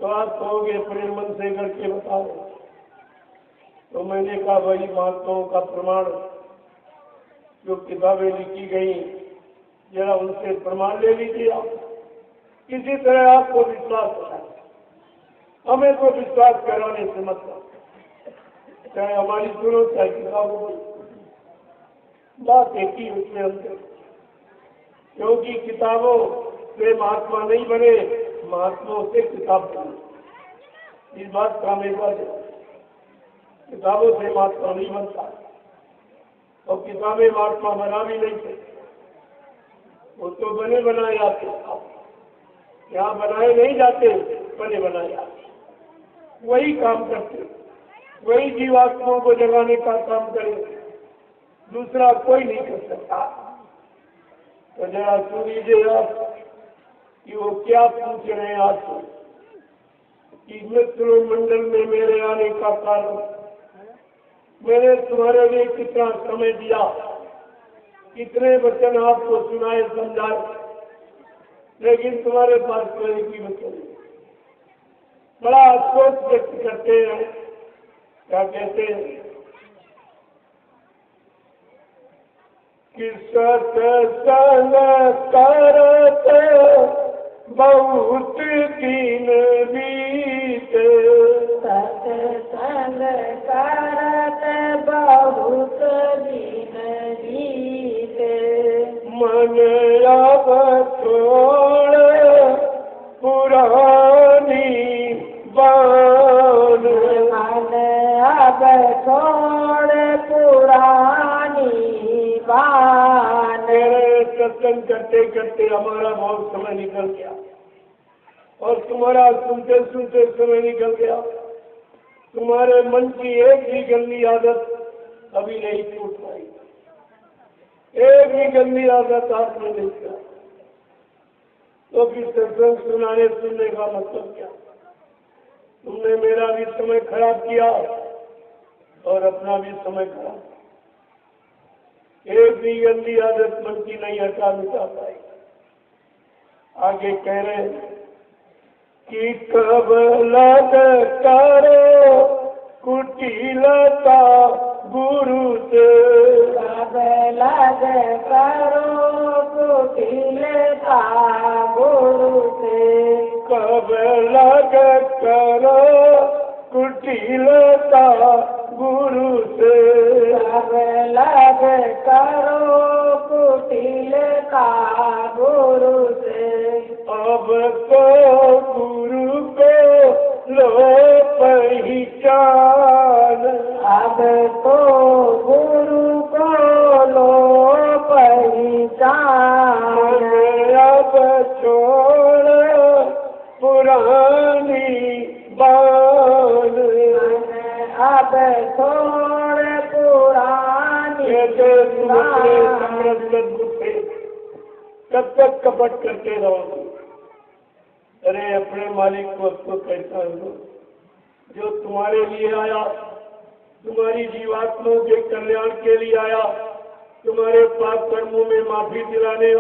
S1: तो आप कहोगे अपने मन से करके बताओ। तो मैंने कहा वही महात्माओं का प्रमाण जो किताबें लिखी गई, जरा उनसे प्रमाण ले लीजिए। आप किसी तरह आपको विश्वास होता है, हमें तो विश्वास कराने से मतलब, चाहे हमारी सुनो चाहे किताबों की, बात एक ही उसमें अंतर। क्योंकि किताबों से महात्मा नहीं बने, महात्माओं से किताब बने। इस बात का हमें किताबों से महात्मा नहीं बनता, और किताबें महात्मा बना भी नहीं थे। वो तो बने बनाए जाते, यहाँ बनाए नहीं जाते, बने बनाए जाते। वही काम करते, वही जीवात्माओं को जगाने का काम करे, दूसरा कोई नहीं कर सकता। तो जरा सुन लीजिए आप कि वो क्या पूछ रहे हैं आपको कि मित्र मंडल में मेरे आने का कारण, मैंने तुम्हारे लिए कितना समय दिया, कितने वचन आपको सुनाए समझाए, लेकिन तुम्हारे पास कोई एक ही वचन नहीं। बड़ा अफसोस व्यक्त करते हैं। क्या कहते हैं कि सत्संग करते बहुत दिन बीते,
S2: सत्संग करते बहुत दिन बीते,
S1: मन अब छोड़ पुरानी बान,
S2: मन अब छोड़ पुरानी बान।
S1: सत्संग करते करते हमारा बहुत समय निकल गया और तुम्हारा सुनते सुनते समय निकल गया। तुम्हारे मन की एक भी गंदी आदत अभी नहीं छूट पाई, एक भी गंदी आदत आपने नहीं किया। तो फिर सत्संग सुनाने सुनने का मतलब क्या? तुमने मेरा भी समय खराब किया और अपना भी समय खराब। एक भी गंदी आदत मन की नहीं हटा मिटा पाई। आगे कह रहे हैं कि कब लग करो कुटिलता गुरु से,
S2: कब लग करो कुटिलता गुरु से,
S1: कब लग करो कुटिलता गुरु से,
S2: कब लग करो कुटिलता गुरु से।
S1: अब तो गुरु को लो पहचान,
S2: अब तो गुरु को लो पहचान,
S1: अब छोड़ पुरानी बान,
S2: अब छोड़ पुरानी बान।
S1: कब तक कपट करते रहोगे? अरे अपने मालिक को अब तो पहचान लो, जो तुम्हारे लिए आया, तुम्हारी जीवात्माओं के कल्याण के लिए आया, तुम्हारे पाप कर्मों में माफी दिलाने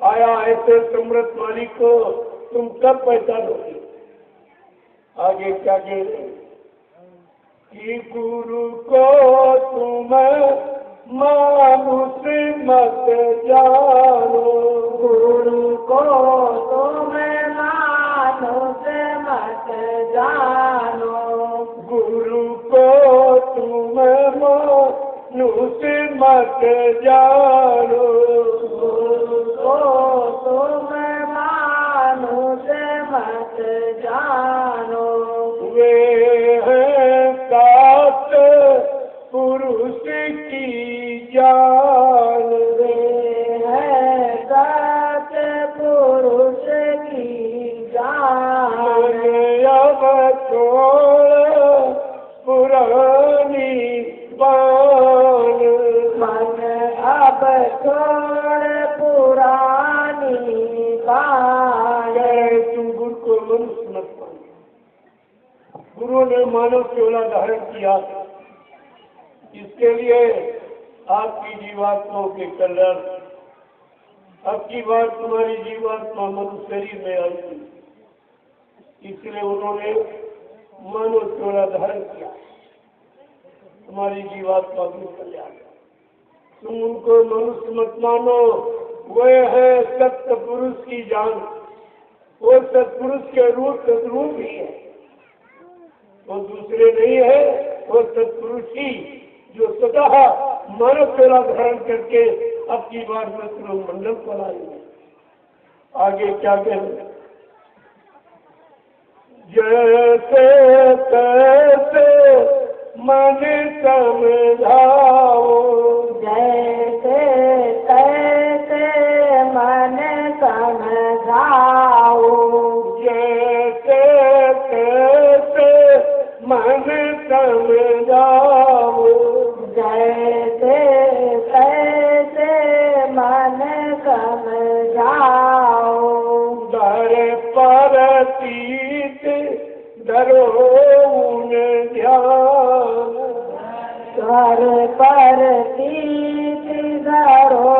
S1: आया ऐसे समृद्ध मालिक को तुम कब पहचानोगे? आगे क्या कह रहे हैं कि गुरु को तुम मानुष मत जानो,
S2: गुरु को तुम मानुष मत जानो,
S1: गुरु को तुम मानुष मत जानो,
S2: गुरु को तुम मानुष मत जानो।
S1: वे हैं सात पुरुष की जान,
S2: वे हैं सात पुरुष की जान,
S1: अब छोड़ पुरानी बान,
S2: मन अब छोड़ पुरानी बान।
S1: तुम गुरु को मनुष्य मत मानो। गुरु ने मानव चोला धारण किया, इसके लिए आपकी जीवात्माओं के कल्याण। अब की बार तुम्हारी जीवात्मा मनुष्य शरीर में आई थी, इसलिए उन्होंने मानव चोला धारण किया, तुम्हारी जीवात्मा की कल्याण। तुम उनको मनुष्य मत मानो, वे है सत्य पुरुष की जान, वो सत्पुरुष के रूप सदरूप ही है, वो दूसरे नहीं है, वो सत्पुरुष ही जो स्वतः मानव चोला धारण करके अब की बार मित्र मंडल पर आएंगे। आगे क्या कहें? जैसे तैसे मन समझाओ,
S2: जैसे तैसे मन समझाओ,
S1: जैसे तैसे मन समझाओ,
S2: जैसे तैसे मन समझाओ। जाओ।
S1: धर पर तीत धरो उन ध्यान,
S2: घर पर तीत धरो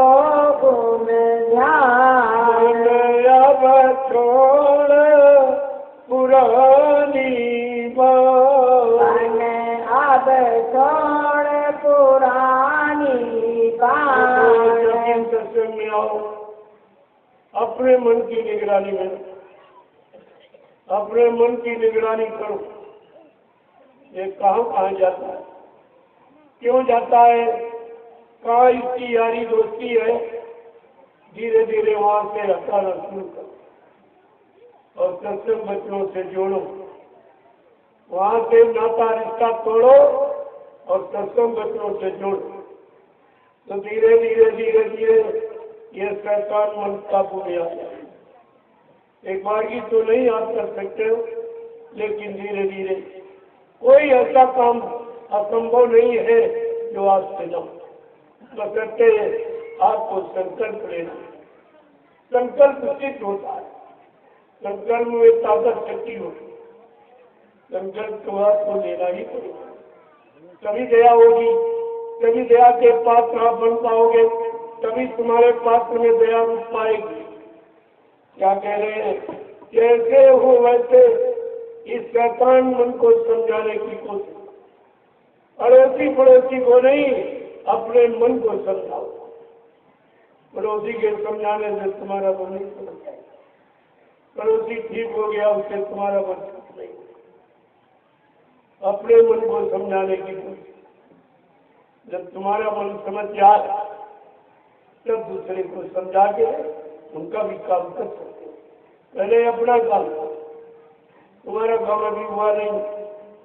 S2: गुण ध्यान।
S1: अब छोड़ पुरानी बात,
S2: अब छोड़ पुरानी बात।
S1: सत्संग में आओ, अपने मन की निगरानी में, अपने मन की निगरानी करो। ये कहाँ जाता है, क्यों जाता है, कहाँ इसकी यारी दोस्ती है, धीरे धीरे वहां से हटाना शुरू करो और सत्संग बच्चों से जोड़ो। वहां से नाता रिश्ता तोड़ो और सत्संग बच्चों से जोड़ो, तो धीरे धीरे धीरे धीरे ये शैतान मन काबू में आ जाए। एक बार की तो नहीं याद कर सकते हो, लेकिन धीरे धीरे कोई ऐसा काम असंभव नहीं है जो आज से ना, बशर्ते आपको संकल्प लेना। संकल्प सिद्ध होता है, संकल्प में ताकत शक्ति होती है। संकल्प तो आपको लेना ही पड़ेगा, तभी दया होगी, तभी दया के पात्र आप बन पाओगे, तभी तुम्हारे पात्र में दया रूप पाएगी। क्या कह रहे हैं, जैसे हो वैसे इस शैतान मन को समझाने की कोशिश, अड़ोसी पड़ोसी को नहीं, अपने मन को समझाओ। पड़ोसी के समझाने से तुम्हारा मन नहीं समझ जाएगा, पड़ोसी ठीक हो गया उससे तुम्हारा मन ठीक नहीं। अपने मन को समझाने की कोशिश, जब तुम्हारा मन समझ जाए तब दूसरे को समझा के उनका भी काम कर सकते हो। पहले अपना काम, तुम्हारा काम अभी हुआ नहीं,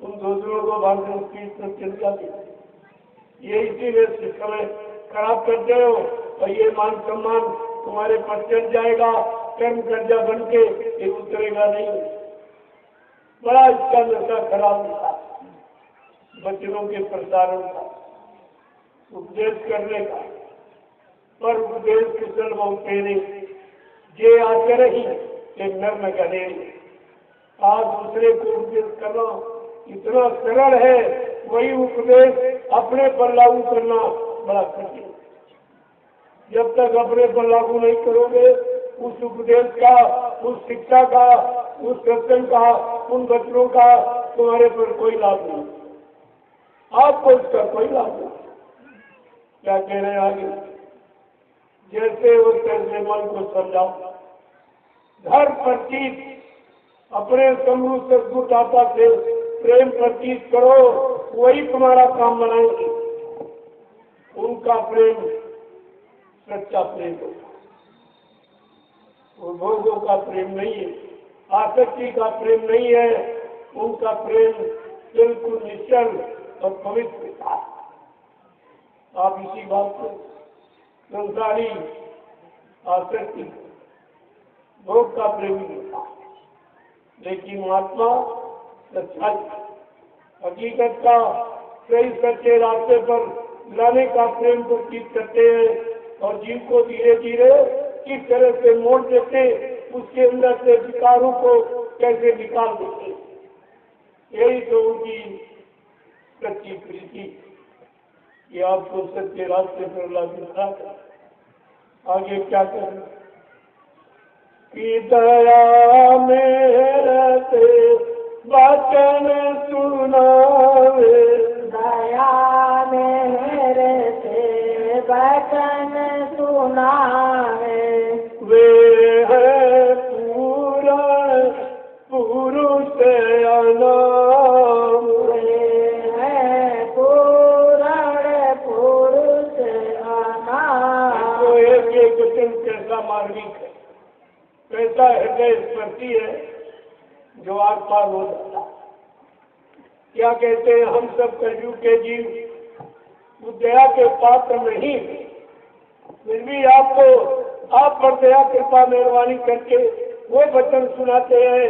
S1: तुम दूसरों को बांधने की चिंता की, ये इसीलिए समय खराब करते हो और ये मान सम्मान तुम्हारे पर चढ़ जाएगा, कर्म कर्जा बन के ये उतरेगा नहीं। बड़ा इसका नशा खराब था, बच्चों के प्रसारण का, उपदेश करने का, पर उपदेश कुशल बहुते ने जे आचर ही ये नर न गणे। आज दूसरे को उपदेश करना इतना सरल है, वही उपदेश अपने पर लागू करना बड़ा कठिन। जब तक अपने पर लागू नहीं करोगे, उस उपदेश का, उस शिक्षा का, उस सत्संग का, उन बच्चों का तुम्हारे पर कोई लाभ नहीं, आपको इसका कोई लाभ नहीं। क्या कह रहे हैं आगे, जैसे उस कैसे मन को समझाओ, घर प्रतीत अपने समृद्ध सद्गुण दाता से प्रेम प्रतीत करो, वही तुम्हारा काम बनाएंगे। उनका प्रेम सच्चा प्रेम होगा, वो भोगों का प्रेम नहीं है, आसक्ति का प्रेम नहीं है, उनका प्रेम बिल्कुल निश्चल और पवित्र था। आप इसी बात को संसारी आसक्ति भोग का प्रेमी होता, लेकिन महात्मा सच्चाई हकीकत का सही सच्चे रास्ते पर लाने का प्रेम प्रतीत करते हैं और जीव को धीरे धीरे किस तरह से मोड़ देते, उसके अंदर से विकारों को कैसे निकाल देते, यही तो उनकी सच्ची प्रीति। ये आपको सच्चे रास्ते पर ला दिखाता। आगे क्या करें कि दया मेरे से वचन सुनावे,
S2: दया मेरे से वचन सुनावे।
S1: वे है पूरण पुरुष अनाम,
S2: वे है पूरण पुरुष अनाम।
S1: तो एक वचन कैसा मार्मिक है, कैसा हृदय स्पर्शी है, जो आर पार हो जाता। क्या कहते हैं, हम सब कलयुग के जीव दया के पात्र नहीं, फिर भी आपको आप पर दया कृपा मेहरबानी करके वो वचन सुनाते हैं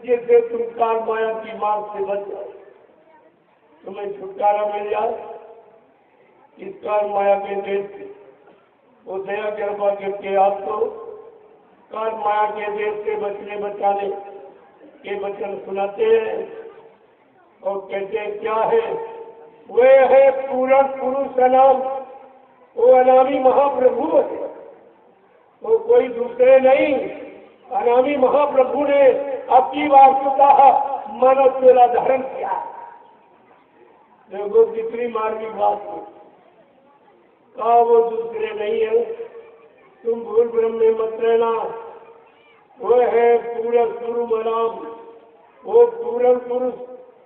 S1: जिससे तुम काल माया की मांग से बच जाओ, तुम्हें छुटकारा मिल जाए इस काल माया के देश से। वो दया कृपा करके आपको कर माया के देश से बचने बचाने के वचन सुनाते हैं और कहते हैं क्या है? वे है पूर्ण पुरुष अनाम, वो अनामी महाप्रभु है, वो कोई दूसरे नहीं। अनामी महाप्रभु ने अपनी वास्तुता मानव चोला धारण किया। देखो कितनी मार्मिक बात है। कहा वो दूसरे नहीं है, तुम भूल भ्रम में मत रहना। वो है पूर्ण स्वरूप अनाम, वो पूर्ण पुरुष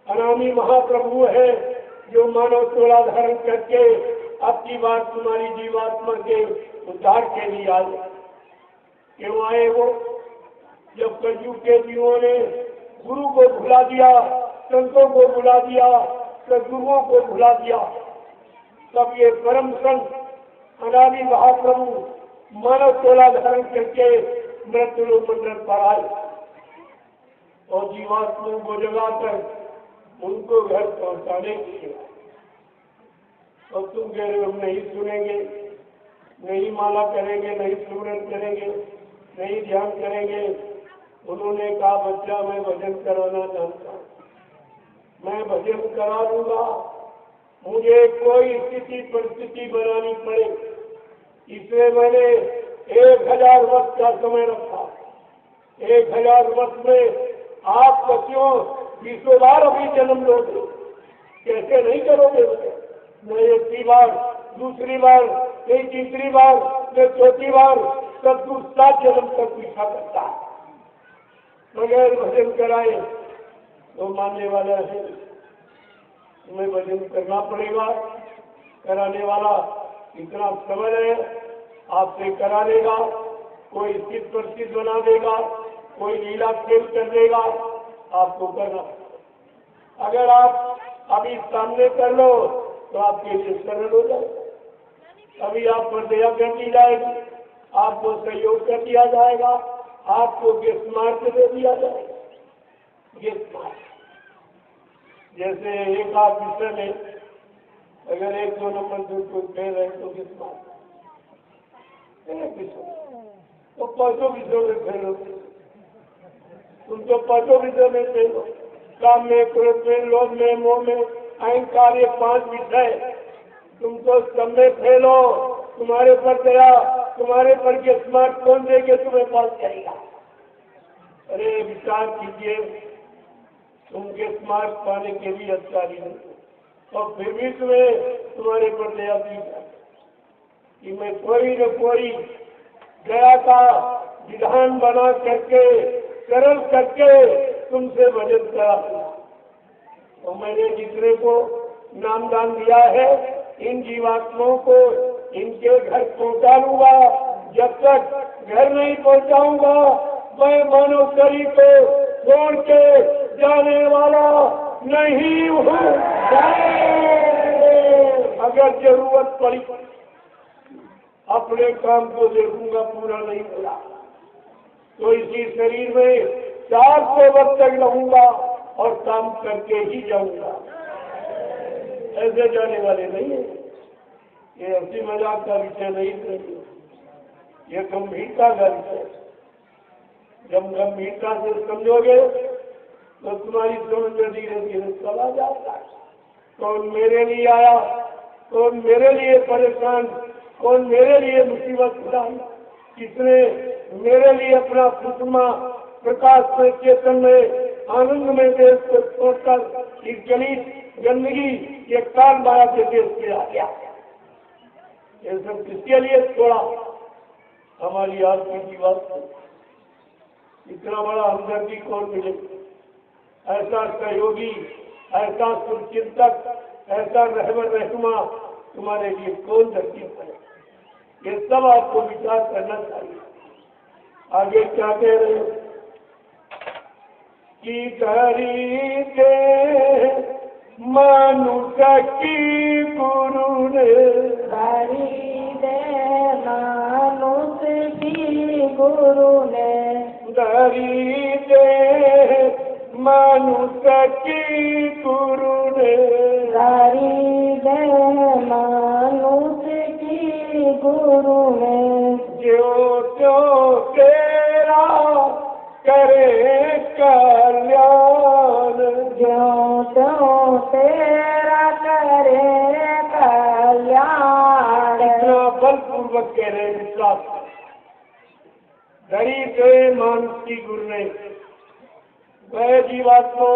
S1: अनामी महाप्रभु है जो मानव चोला धारण करके अपनी बात तुम्हारी जीवात्मा के उद्धार के लिए आए। क्यों आए वो? जब कलयुग के जीवों ने गुरु को भुला दिया, संतों को भुला दिया, सदगुरुओं को भुला दिया, तब ये परम संत अनादि महाप्रभु मानव चोला धारण करके मृत्यु मंडल पर आए और जीवात्माओं को जगाकर उनको घर पहुंचाने के लिए। और तुम कह रहे हो हम नहीं सुनेंगे, नहीं माला करेंगे, नहीं सुमरन करेंगे, नहीं ध्यान करेंगे। उन्होंने कहा बच्चा मैं भजन कराना चाहता हूँ, मैं भजन करा दूंगा, मुझे कोई स्थिति परिस्थिति बनानी पड़े। इसलिए मैंने 1000 वर्ष का समय रखा। 1000 वर्ष में आप बच्चों 20 बार अभी जन्म लोगे, कैसे नहीं करोगे? मैं 1 बार, दूसरी बार, नहीं तीसरी बार, मैं 4थी बार, तब 7 जन्म तक पीछा करता है। बगैर भजन कराए तो मानने वाला है, तुम्हें भजन करना पड़ेगा। कराने वाला इतना समझ है, आपसे करा लेगा, कोई स्थित परिस्थित बना देगा, कोई लीला खेल कर देगा, आपको करना। अगर आप अभी सामने कर लो तो आपके लिए सरल हो जाएगा। अभी आप पर दया कर दी जाएगी, आपको सहयोग कर दिया जाएगा, आपको गिफ्ट मार्क दे दिया जाएगा। गिफ्ट मार्क जैसे एक आध विषय में अगर 1-2 नंबर कोई फेल है तो गिफ्ट मार्क, एक विषय तो 5 विषयों में फेल हो, तुम तो 5 विषयों में फेल हो। काम में, क्रोध में, लोभ में, मोह में, अहंकार, ये 5 विषय तुम तो सब में फेल हो। तुम्हारे पर दया, तुम्हारे पर के स्मार्टफोन देके तुम्हें पास करेगा। अरे विचार कीजिए, तुमके स्मार्ट पाने के लिए अधिकारी नहीं और फिर भी तुम्हें तुम्हारे पर दया की जाए कि मैं कोई न कोई दया का विधान बना करके, सरल करके तुमसे भजन करा। और मैंने जितने को नामदान दिया है, इन जीवात्माओं को इनके घर पहुंचा लूंगा। जब तक घर नहीं पहुंचाऊंगा मैं मानव शरीर को छोड़ के जाने वाला नहीं हूँ। अगर जरूरत पड़ी अपने काम को देखूंगा, पूरा नहीं मिला तो इसी शरीर में 400 वर्ष तक रहूंगा और काम करके ही जाऊंगा। ऐसे जाने वाले नहीं है। ये हंसी मजाक का विषय नहीं है, ये गंभीरता का विषय। जब गंभीरता से समझोगे तो तुम्हारी समझ में धीरे धीरे चला जाता है। कौन मेरे लिए आया, कौन मेरे लिए परेशान, कौन मेरे लिए मुसीबत उठाई, किसने मेरे लिए अपना पुष्मा प्रकाश में, चेतन में, आनंद में देश को छोड़कर इस गणित गंदगी ये काल माया के देश पे आ गया। ये सब किसके लिए छोड़ा? हमारी आज की जीवन को इतना बड़ा हमदर्दी कौन मिले? ऐसा सहयोगी, ऐसा सुचिंतक, ऐसा रहबर रहनुमा तुम्हारे लिए कौन धरती पर है? ये सब आपको विचार करना चाहिए। आगे क्या कह रहे हो कि करी के मनुष्य की गुरु ने,
S2: हरि दे मनुष्य की गुरु ने,
S1: धरी दे मनुष्य की गुरु ने,
S2: हरि दे मनुष्य की गुरु ने,
S1: जो के विश्वास धरी थे मानस की गुरु ने। वह जीवात्मा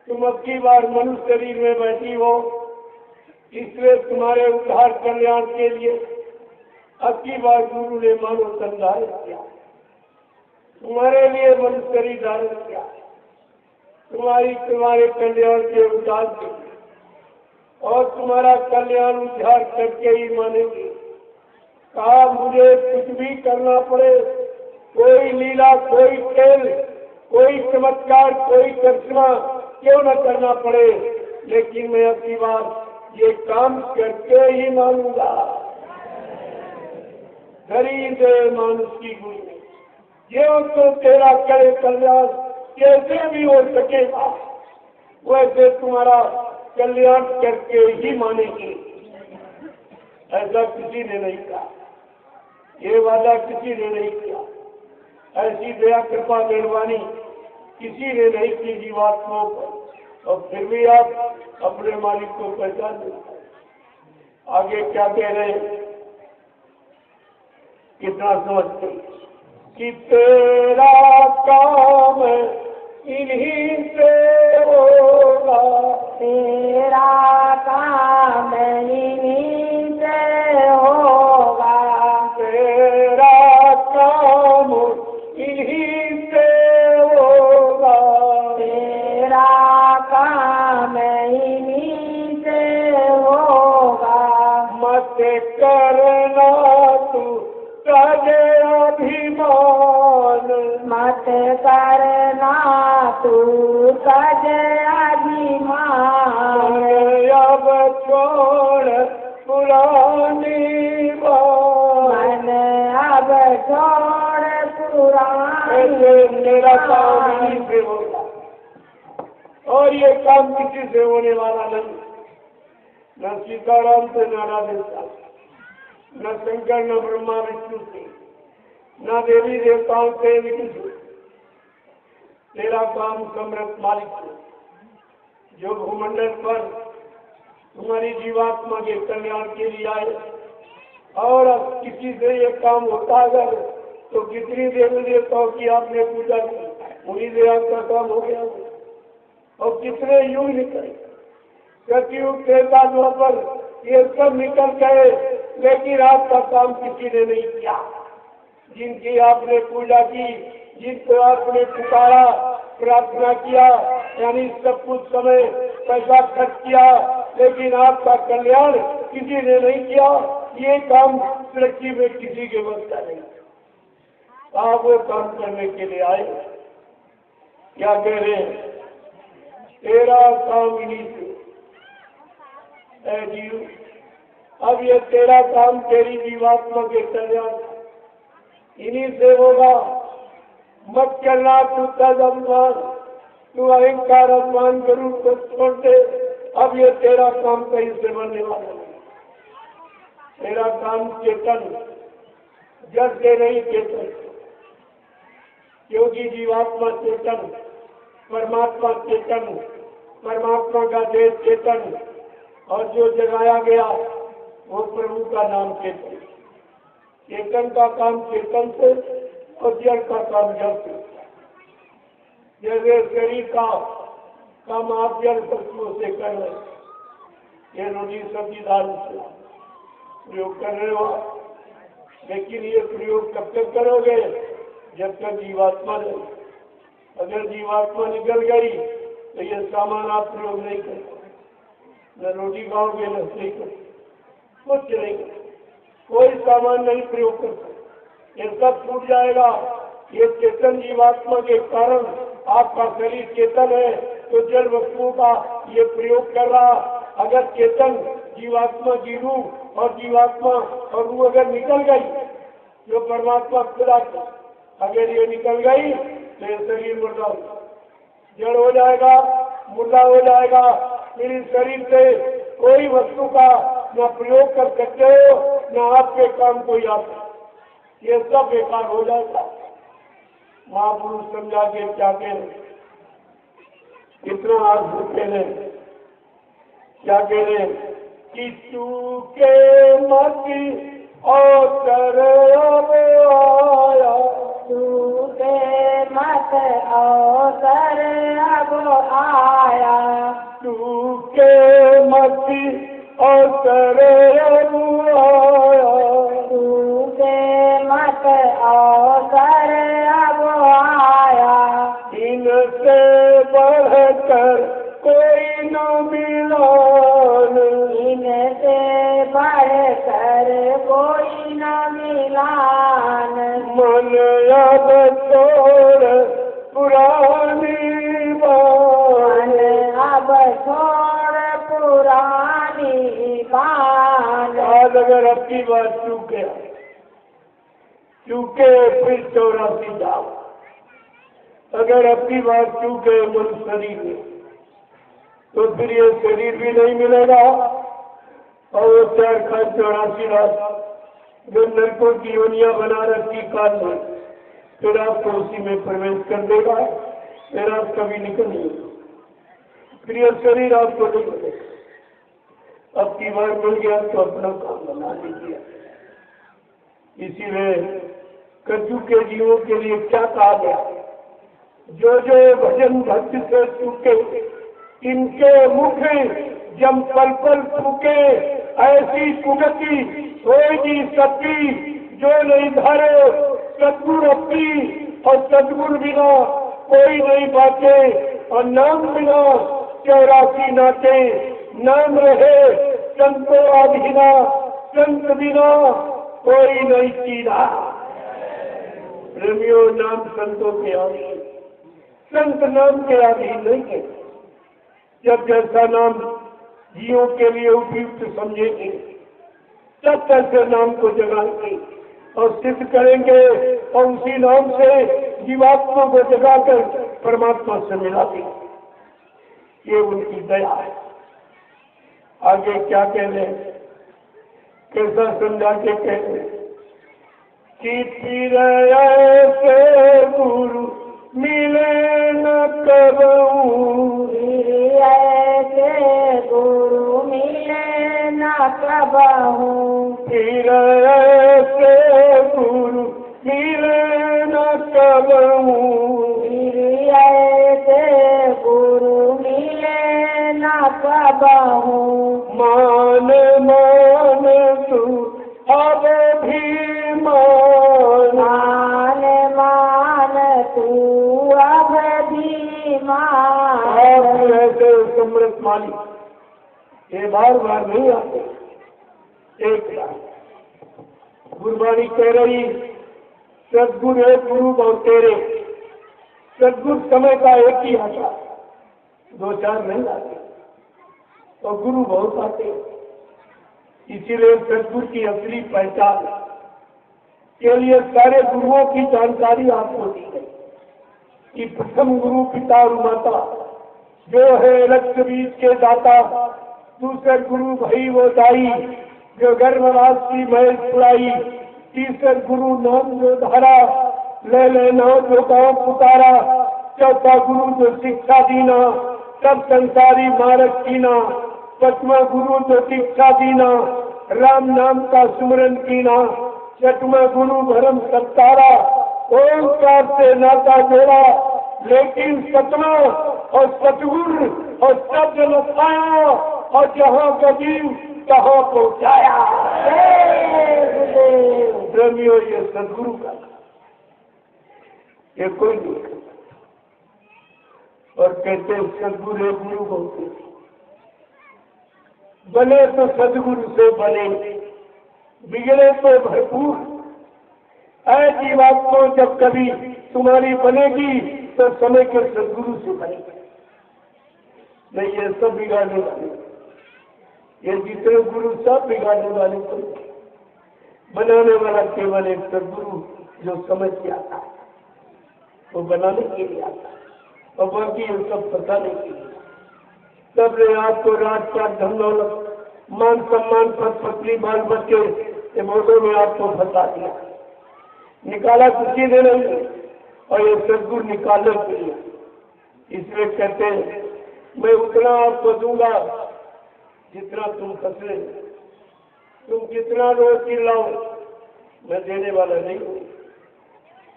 S1: तुम अब की बार मनुष्य शरीर में बैठी हो, इसलिए तुम्हारे उद्धार कल्याण के लिए अब की बार गुरु ने मानव तन धारण किया, तुम्हारे लिए मनुष्य शरीर धारण किया, तुम्हारे कल्याण के उद्धार के लिए, और तुम्हारा कल्याण उद्धार करके ही मानेंगे। कहा मुझे कुछ भी करना पड़े, कोई लीला, कोई खेल, कोई चमत्कार, कोई करिश्मा क्यों न करना पड़े, लेकिन मैं अपनी बार ये काम करके ही मानूंगा। धरी दे मानुष की गुरु, जो तो तेरा करे कल्याण कैसे भी हो सकेगा, वैसे तुम्हारा कल्याण करके ही मानेगी। ऐसा किसी ने नहीं कहा, ये वादा किसी ने नहीं किया, ऐसी दया कृपा मेहरबानी किसी ने नहीं की जीवात्माओं पर, और फिर भी आप अपने मालिक को पहचान नहीं। आगे क्या कह रहे हैं, कितना समझते कि तेरा काम इन्हीं से होगा,
S2: तेरा काम इन्हीं से होगा,
S1: तेरा काम इन्हीं से होगा,
S2: तेरा काम इन्हीं से होगा।
S1: मत करना तू सजे अभिमान,
S2: मत करना तू सज अभिमान,
S1: अब छोड़ पुरानी बात,
S2: मन अब छोड़ पुरानी
S1: मेरा काम इन्हीं से होगा, और ये काम किसी से होने वाला नहीं, न सीताराम से, न राधेश्याम, न शंकर, न ब्रह्मा विष्णु से, न देवी देवताओं से, विष्णु। तेरा काम समृत मालिक से, जो भूमंडल पर तुम्हारी जीवात्मा के कल्याण के लिए आए, और अब किसी से ये काम होता अगर तो कितनी देवी देवताओं की आपने पूजा की, उन्हीं से आपका काम हो गया, और कितने युग निकले, सतयुग त्रेता द्वापर ये सब निकल गए, लेकिन आपका काम किसी ने नहीं किया। जिनकी आपने पूजा की, जिनको आपने पुकारा, प्रार्थना किया, यानी सब कुछ समय पैसा खर्च किया, लेकिन आपका कल्याण किसी ने नहीं किया। ये काम सृष्टि में किसी के बस का नहीं। आप वो काम करने के लिए आए, क्या कह रहे हैं, तेरा काम इन्हीं से है जीव। अब ये तेरा काम तेरी जीवात्मा के कल्याण इन्हीं से होगा। मत करना तू तद अभिमान, तू अहंकार अभिमान गरुड़ को छोड़ दे। अब ये तेरा काम कहीं से बनने वाला नहीं। तेरा काम चेतन, जड़ से नहीं चेतन, क्योंकि जीवात्मा चेतन, परमात्मा चेतन, परमात्मा का देह चेतन, और जो जगाया गया वो प्रभु का नाम चेतन। चेतन का काम चेतन से, और जड़ का काम जड़ से। जैसे शरीर का काम आप जड़ वस्तुओं से कर रहे, ये रोटी सब्जी दाल से प्रयोग कर रहे हो, लेकिन ये प्रयोग कब तक करोगे, जब तक जीवात्मा नहीं। अगर जीवात्मा निकल गई तो ये सामान आप प्रयोग नहीं करते, न रोटी खाओगे न नहीं करते, कुछ नहीं, कोई सामान नहीं प्रयोग करते, ये सब छूट जाएगा। ये चेतन जीवात्मा के कारण आपका शरीर चेतन है, तो जड़ वस्तुओं का ये प्रयोग कर रहा। अगर चेतन जीवात्मा की रूह और जीवात्मा और रूह अगर निकल गई, जो परमात्मा खुदा, अगर ये निकल गई तो ये शरीर मुर्दा जड़ हो जाएगा, मुर्दा हो जाएगा। फिर इस शरीर से कोई वस्तु का न प्रयोग कर सकते हो, न आपके काम कोई आता, ये सब बेकार हो जाएगा। महापुरुष समझा के क्या कह, कितना अद्भुत कह रहे, क्या कह रहे कि तू के मत अवसर अब आया,
S2: टूटे मत अवसर अब आया,
S1: टूटे मत अवसर अब आया,
S2: टूटे मत अवसर अब आया,
S1: इनसे बढ़कर कोई न मिला,
S2: इनसे बढ़कर कोई न मिलान,
S1: मन अब छोड़ पुरानी बात,
S2: अब छोड़ पुरानी बात।
S1: आज अगर अपनी बात चूके फिर 84 जाओ, अगर अपनी बात चूके मन शरीर में, तो फिर ये शरीर भी नहीं मिलेगा, और वो 84 रात जो नरकों की योनियां बना रखी काल में, फिर आपको उसी में प्रवेश कर देगा, फिर आप कभी निकल नहीं, फिर ये शरीर आपको नहीं मिलेगा। अब की बार मिल गया तो अपना काम बना लीजिए। इसीलिए कद्दू के जीवों के लिए क्या कहा गया, जो जो भजन भक्ति से चूके इनके मुख जब पल पल फूके, ऐसी कुगति होगी सबकी जो नहीं धरे सदगुरु अपनी, और सदगुरु बिना कोई नहीं बाटे, और नाम बिना 84 नाटे, नाम रहे संतो अधीना, संत बिना कोई नहीं सीधा। प्रेमियों, नाम संतों के आधीन, संत नाम के अधीन नहीं है। जब जैसा नाम जीवों के लिए उपयुक्त समझेंगे, तब तैसे नाम को जगाएंगे और सिद्ध करेंगे, और उसी नाम से जीवात्मा को जगाकर परमात्मा से मिला देंगे। ये उनकी दया है। आगे क्या कह रहे हैं, कैसा समझा के कह रहे हैं कि फिर ऐसे गुरु मिले न कबहू,
S2: ऐसे गुरु मिले न कबहू,
S1: फिर ऐसे गुरु मिले न कबहू,
S2: ऐसे गुरु मिले न कबहू,
S1: मान मान तू अब भी मान,
S2: मान तू अब भी मान।
S1: ऐसे समृत मालिक, ये बार बार नहीं आते, एक बार गुरबाणी कह रही, सदगुरु है गुरु बहुत तेरे, सदगुरु समय का एक ही आता, 2-4 नहीं आते, और गुरु बहुत आते। इसीलिए सदगुरु की असली पहचान के लिए सारे गुरुओं की जानकारी आपको दी गई कि प्रथम गुरु पिता और माता जो है रक्त बीज के दाता, दूसरे गुरु भाई वो दाई जो गर्भवास की मैल छुड़ाई, तीसरे गुरु नाम जो धारा ले लेना जो गांव पुकारा, चौथा गुरु जो शिक्षा दीना सब संसारी मारक कीना, पांचवा गुरु जो दीक्षा दीना राम नाम का सुमरन कीना, छठवा गुरु धर्म सत्तारा ओंकार से नाता जोड़ा, लेकिन सतना और सतगुरु और शब्द लखाया और जहाँ कभी तहाँ पहुँचाया। प्रेमियों, ये सदगुरु का ये कोई नहीं करता। और कहते हैं सदगुरु गुरु बोलते, बने तो सदगुरु से बने, बिगड़े तो भरपूर। ऐसी बात तो जब कभी तुम्हारी बनेगी तो समय के सदगुरु से बनेगी, नहीं ये सब बिगाड़ने वाले, ये जितने गुरु सब बिगाड़ने वाले तो बनाने वाला केवल एक सदगुरु जो समझ के आता है, वो बनाने के लिए आता है, और बाकी ये सब फंसाने के लिए। सब ने आपको राजपाट धन दौलत मान सम्मान पद पत्नी बाल बच्चे ये मोटों में आपको फंसा दिया, निकाला किसी ने नहीं, और ये सदगुरु निकालने के लिए। इसलिए कहते हैं मैं उतना आपको दूंगा जितना तुम फंसे, तुम कितना रोज चिल्लाओ, मैं देने वाला नहीं हूँ,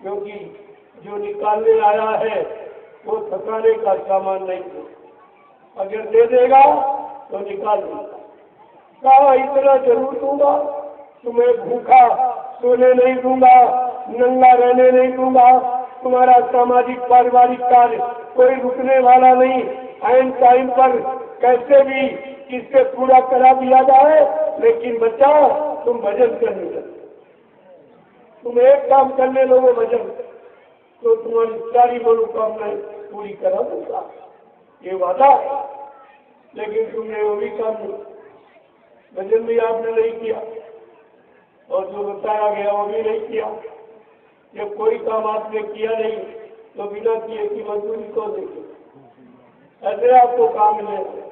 S1: क्योंकि जो निकालने आया है वो थकाने का सामान नहीं है। अगर दे देगा तो निकाल दूंगा। कहा इतना जरूर दूंगा, तुम्हें भूखा सोने नहीं दूंगा, नंगा रहने नहीं दूंगा, तुम्हारा सामाजिक पारिवारिक कार्य कोई रुकने वाला नहीं, आइन टाइम पर कैसे भी किससे पूरा करा दिया जाए, लेकिन बच्चा तुम भजन करने लगे। तुम एक काम करने लोगो भजन, तो तुम्हारी सारी मनोकामनाएं पूरी करा दूंगा, ये वादा है। लेकिन तुमने वो भी काम नहीं, भजन भी आपने नहीं किया और जो बताया गया वो भी नहीं किया। जब कोई काम आपने किया नहीं तो बिना किए की मजदूरी को देंगे, ऐसे आपको काम मिलेगा।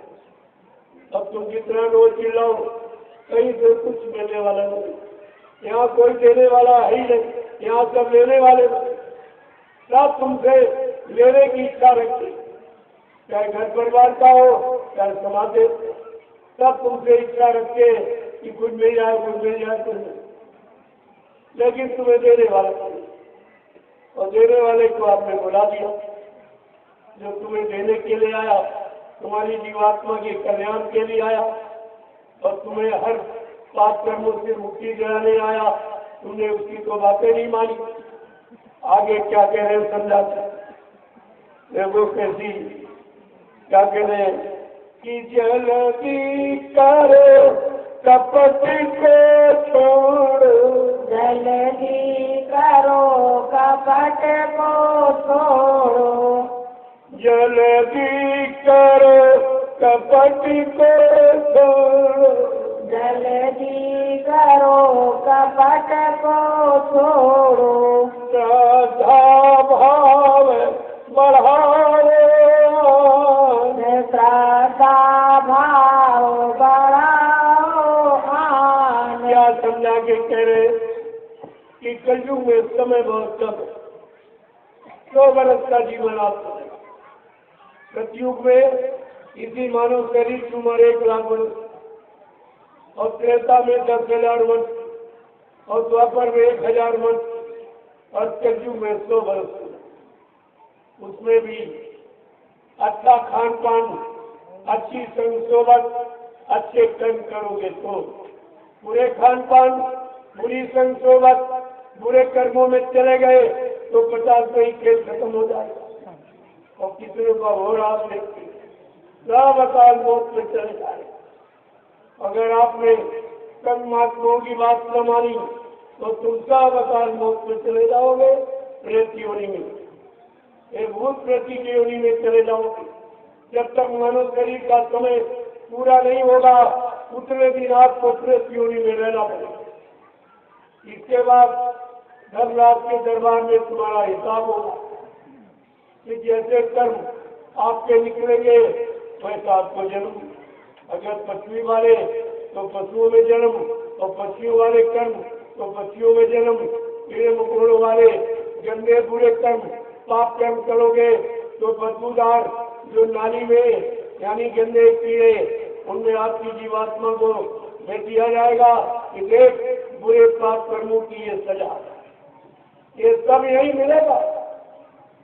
S1: अब तुम जितना रोज चिल्लाओ, कहीं से कुछ मिलने वाला नहीं, यहाँ कोई देने वाला है ही नहीं, यहाँ सब लेने वाले सब तुमसे लेने की इच्छा रखती, चाहे घर परिवार का हो चाहे समाज, सब तुमसे इच्छा रखते कि कुछ मिल जाए कुछ मिल जाए कुछ, लेकिन तुम्हें देने वाला नहीं। और देने वाले को आपने बुला दिया, जो तुम्हें देने के लिए आया, तुम्हारी जीवात्मा के कल्याण के लिए आया और तुम्हें हर पाप कर्मों से मुक्ति दिलाने आया, तुमने उसकी तो बातें नहीं मानी। आगे क्या कह रहे हैं समझाते, वो कैसी क्या कह रहे हैं कि जल्दी करो कपट को छोड़ो,
S2: जल्दी करो कपट को छोड़ो,
S1: जल्दी करो कपट को छोड़ो,
S2: जल्दी करो कपट को छोड़ो,
S1: श्रद्धा भाव बढ़ाओ,
S2: श्रद्धा भाव बढ़ाओ आन।
S1: क्या समझा के कह रहे कि कलयुग में समय बहुत कम है, 100 वर्ष का जीवन आपको है। सतयुग में इसी मानव शरीर की उम्र 1 लाख वर्ष, और त्रेता में 10,000 वर्ष, और द्वापर में 1,000 वर्ष, और कलयुग में 100 वर्ष। उसमें भी अच्छा खान पान, अच्छी संशोभन, अच्छे कर्म करोगे तो, बुरे खान पान, बुरी संशोभन, बुरे कर्मों में चले गए तो 50 में ही खेल खत्म हो जाएगा। और कितनों का हो रहा देखते सब अकाल मौत में चले जाए। अगर आपने कर्म महात्माओं की बात न मानी तो तुम सब अकाल मौत में चले जाओगे, प्रेत योनि में, एक भूत प्रति की योनि में चले जाओगे। जब तक मानव शरीर का समय पूरा नहीं होगा उतने दिन आपको प्रेत योनि में रहना पड़ेगा। इसके बाद धर्मराज के दरबार में तुम्हारा हिसाब होगा कि जैसे कर्म आपके निकलेंगे वैसा आपको जन्म। अगर पृथ्वी वाले तो पशुओं में जन्म, और पक्षियों वाले कर्म तो पक्षियों में जन्म। कीड़े मकोड़ों वाले गंदे बुरे कर्म पाप कर्म करोगे तो बदबूदार जो नाली में यानी गंदे कीड़े, उनमें आपकी जीवात्मा को भेज दिया जाएगा कि देख बुरे पाप कर्मों की ये सजा, ये सब यही मिलेगा।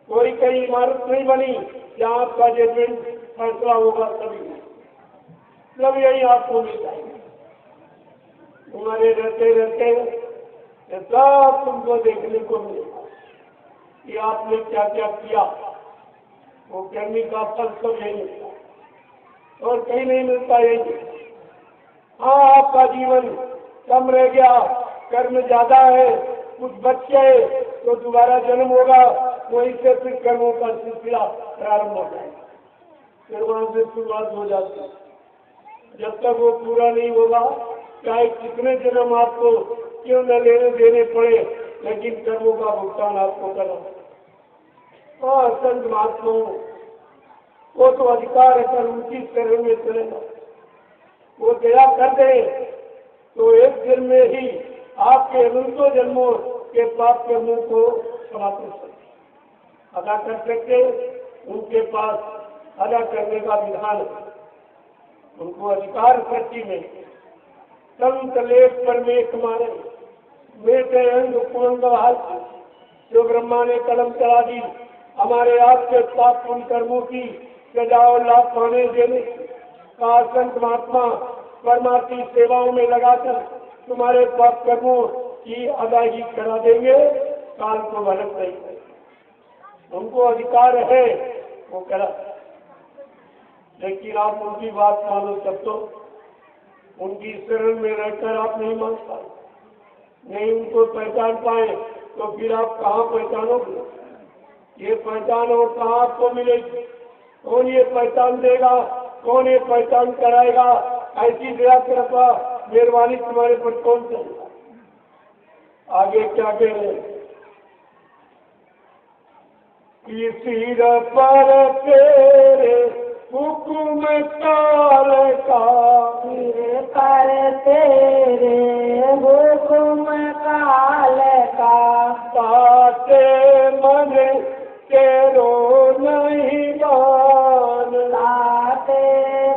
S1: कोई कई इमारत नहीं बनी जहाँ आपका जजमेंट फैसला होगा, सभी सब यही आपको मिल जाएगा। तुम्हारे रहते रहते ये सब तुमको देखने को मिलेगा कि आपने क्या क्या किया, वो करने का फल सब यही मिलता और कहीं नहीं मिलता। यही हाँ, आपका जीवन कम रह गया, कर्म ज्यादा है, कुछ बच गए तो दोबारा जन्म होगा, वहीं से फिर कर्मों का सिलसिला प्रारंभ हो जाएगा, फिर वहां से शुरुआत हो जाती है। जब तक वो पूरा नहीं होगा, चाहे कितने जन्म आपको क्यों न लेने देने पड़े, लेकिन कर्मों का भुगतान आपको करना। और संत महात्माओं वो तो अधिकार है पर उनकी शरण में चलेगा, वो दया कर दे तो एक दिन में ही आपके अनंतों जन्मों के पाप कर्मों को समाप्त कर सकते, अदा कर सकते। उनके पास अदा करने का विधान है, उनको अधिकार सृष्टि में संत लेख पर मेख मारे, मेटे अंग कुंग हाथ, जो ब्रह्मा ने कलम चला दी हमारे आपके पाप पुण्य कर्मों की सजा और लाभ पाने देने का संत महात्मा परमार्थी सेवाओं में लगाकर तुम्हारे पाप कर्मों की अदायगी करा देंगे। काल को भरत नहीं है, उनको अधिकार है वो करा, लेकिन आप उनकी बात मानो तब तो उनकी शरण में रहकर आप नहीं मान पाए, नहीं उनको पहचान पाए तो फिर आप कहाँ पहचानोगे? ये पहचान और कहाँ आपको मिलेगी? कौन ये पहचान देगा? कौन ये पहचान कराएगा? ऐसी दया कृपा मेहरबानी तुम्हारे पर कौन करेगा? आगे क्या कह रहे हैं? सिर पर तेरे हुक्म काल का,
S2: सिर पर तेरे हुक्म काल का,
S1: ताते मन तेरो नहीं मान,
S2: ताते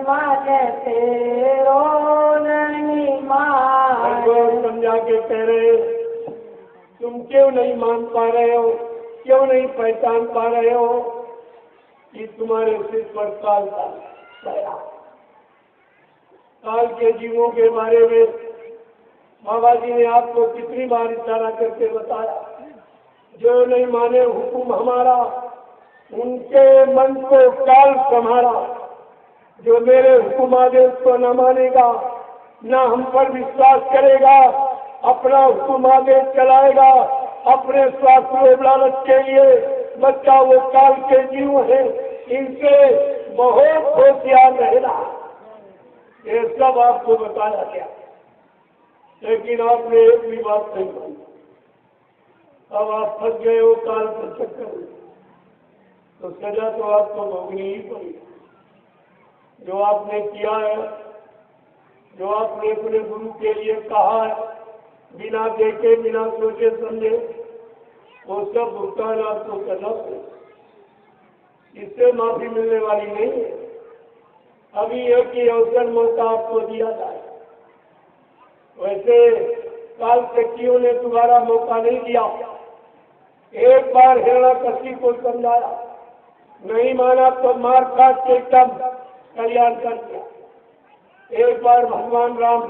S2: मन तेरो नहीं मान।
S1: समझा के कह रहे तुम क्यों नहीं मान पा रहे हो, क्यों नहीं पहचान पा रहे हो कि तुम्हारे सिर पर काल का साया। काल के जीवों के बारे में बाबा जी ने आपको कितनी बार इशारा करके बताया, जो नहीं माने हुक्म हमारा उनके मन को काल संभारा, जो मेरे हुक्म आदेश को न मानेगा, न हम पर विश्वास करेगा, अपना हुक्म आदेश चलाएगा, अपने स्वार्थ लोभ लालच के लिए बच्चा वो काल के जीव है, इनसे बहुत होशियार रहना, ये सब आपको बताया गया, लेकिन आपने एक भी बात नहीं मानी। अब आप फंस गए हो काल के चक्कर में, तो सजा तो आपको भोगनी ही पड़ी। जो आपने किया है, जो आपने अपने गुरु के लिए कहा है, बिना देखे बिना सोचे समझे, वो सब भुगतान आपको करना पड़ेगा, इससे माफी मिलने वाली नहीं है। अभी एक ही अवसर मौका आपको दिया जाए, वैसे काल शक्तियों ने तुम्हारा मौका नहीं दिया। एक बार हिरण्यकशी को समझाया, नहीं माना तो मार काट के एकदम कल्याण कर दिया। एक बार भगवान राम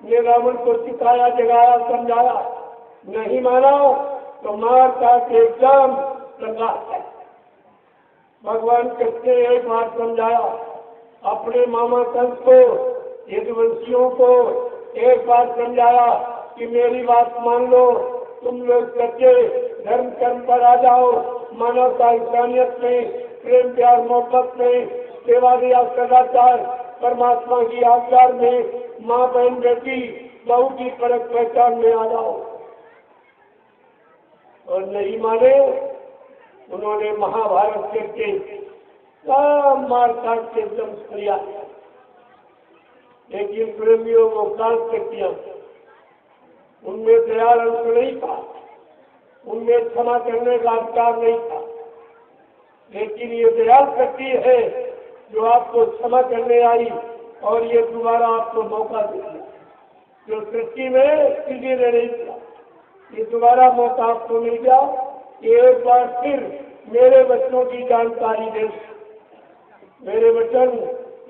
S1: ने रावण को सिखाया, जगाया, समझाया, नहीं माना तो मार काट के एकदम संघार किया। भगवान कृष्ण ने एक बार समझाया, अपने मामा कंस को, यदुवंशियों को एक बार समझाया कि मेरी बात मान लो, तुम लोग सच्चे धर्म कर्म पर आ जाओ, मानवता इंसानियत में, प्रेम प्यार मोहब्बत में, सेवा दिया सदाचार, परमात्मा की आज्ञा में, माँ बहन बेटी बहू की परख पहचान में आ जाओ। और नहीं माने, उन्होंने महाभारत करके सब मार काट के दम किया, लेकिन प्रेमियों को काल शक्तियां, उनमें दयाल अंश नहीं था, उनमें क्षमा करने का अधिकार नहीं था, लेकिन ये दयाल शक्ति है जो आपको क्षमा करने आई और ये दोबारा आपको मौका दे दिया, जो सृष्टि में किसी ने नहीं दिया। ये दोबारा मौका आपको मिल गया, एक बार फिर मेरे बच्चों की जानकारी दे, मेरे बच्चन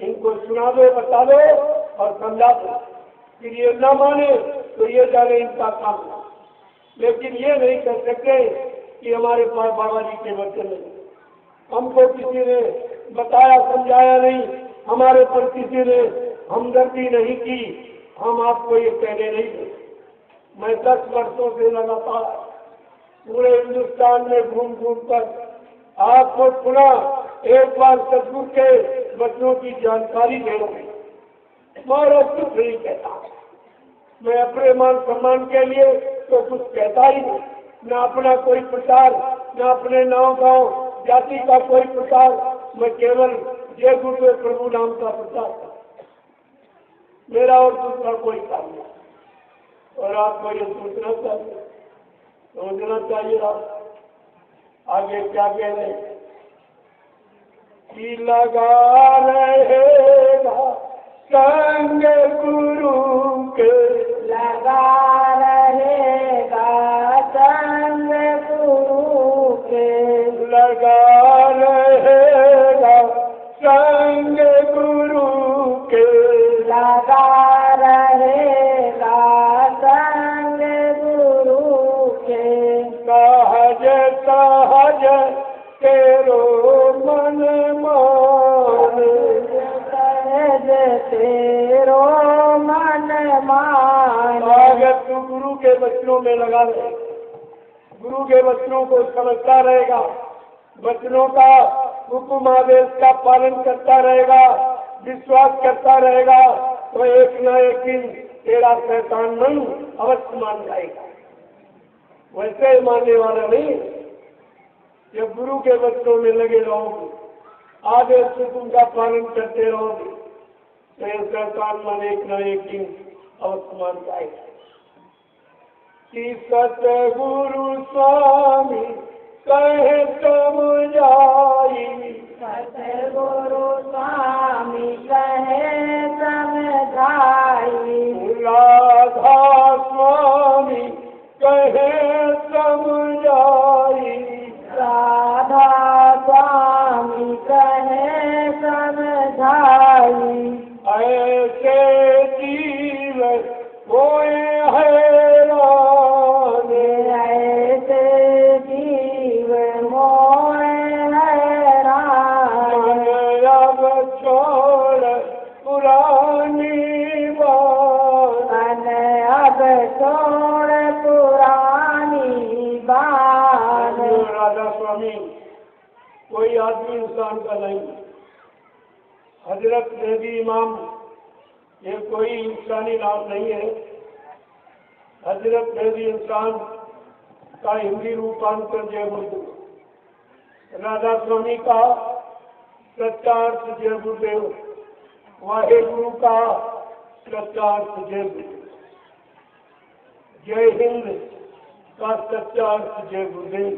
S1: इनको सुना दो, बता दो और समझा दो। फिर ये न माने तो ये जाने इनका काम, लेकिन ये नहीं कर सकते कि हमारे पास बाबा जी के बच्चे नहीं, हमको किसी ने बताया समझाया नहीं, हमारे पर किसी ने हमदर्दी नहीं की, हम आपको ये कहने नहीं दे। मैं 10 वर्षों से लगातार पूरे हिंदुस्तान में घूम घूम कर आपको सुना, एक बार सदगुरु के बच्चों की जानकारी दे रहा हूँ, मैं कुछ नहीं कहता, मैं अपने मान सम्मान के लिए तो कुछ कहता ही नहीं, न अपना कोई प्रचार, न अपने नाव गांव जाति का कोई प्रचार, मैं केवल जय गुरुदेव प्रभु नाम का प्रचार करता, मेरा और दूसरा कोई काम नहीं। और आपको ये सोचना चाहिए, समझना चाहिए आप आगे क्या कह रहे हैं कि लगा रहेगा संग गुरु के
S2: लगा रहेगा संग गुरु के
S1: लगा रहेगा संग गुरु के
S2: लगा रहेगा संग गुरु के
S1: सहज सहज तेरो मन मान
S2: सहज तेरो मन मान
S1: अगर तू गुरु के वचनों में लगा रहे, गुरु के वचनों को समझता रहेगा, वचनों का हुक्म आदेश का पालन करता रहेगा, विश्वास करता रहेगा, तो एक न एक दिन तेरा शैतान मन अवश्य मान जाएगा। वैसे ही मानने वाला नहीं। जब गुरु के वचनों में लगे रहोगे, आदेश हुक्म का पालन करते रहोगे, तो ये शैतान मन एक न एक दिन अवश्य मान जाएगा। कि सतगुरु स्वामी कहे समझाई,
S2: सतगुरु स्वामी कहे समझाई,
S1: राधा स्वामी कहे समझाई,
S2: राधा स्वामी कहे समझाई,
S1: ऐसे जीव होए हैरान,
S2: ऐसे जीव मोह हैरान,
S1: अब छोड़ पुरानी बात,
S2: अब छोड़ पुरानी बात।
S1: राधा स्वामी कोई आदमी इंसान का नहीं, हजरत मेहदी इमाम ये कोई इंसानी नाम नहीं है। हजरत मेहदी इंसान का हिंदी रूपांतर जय गुरुदेव, राधा स्वामी का सच्चा अर्थ जय गुरुदेव, वाहे गुरु का सच्चा अर्थ जय गुरुदेव, जय हिंद का सच्चा अर्थ जय गुरुदेव।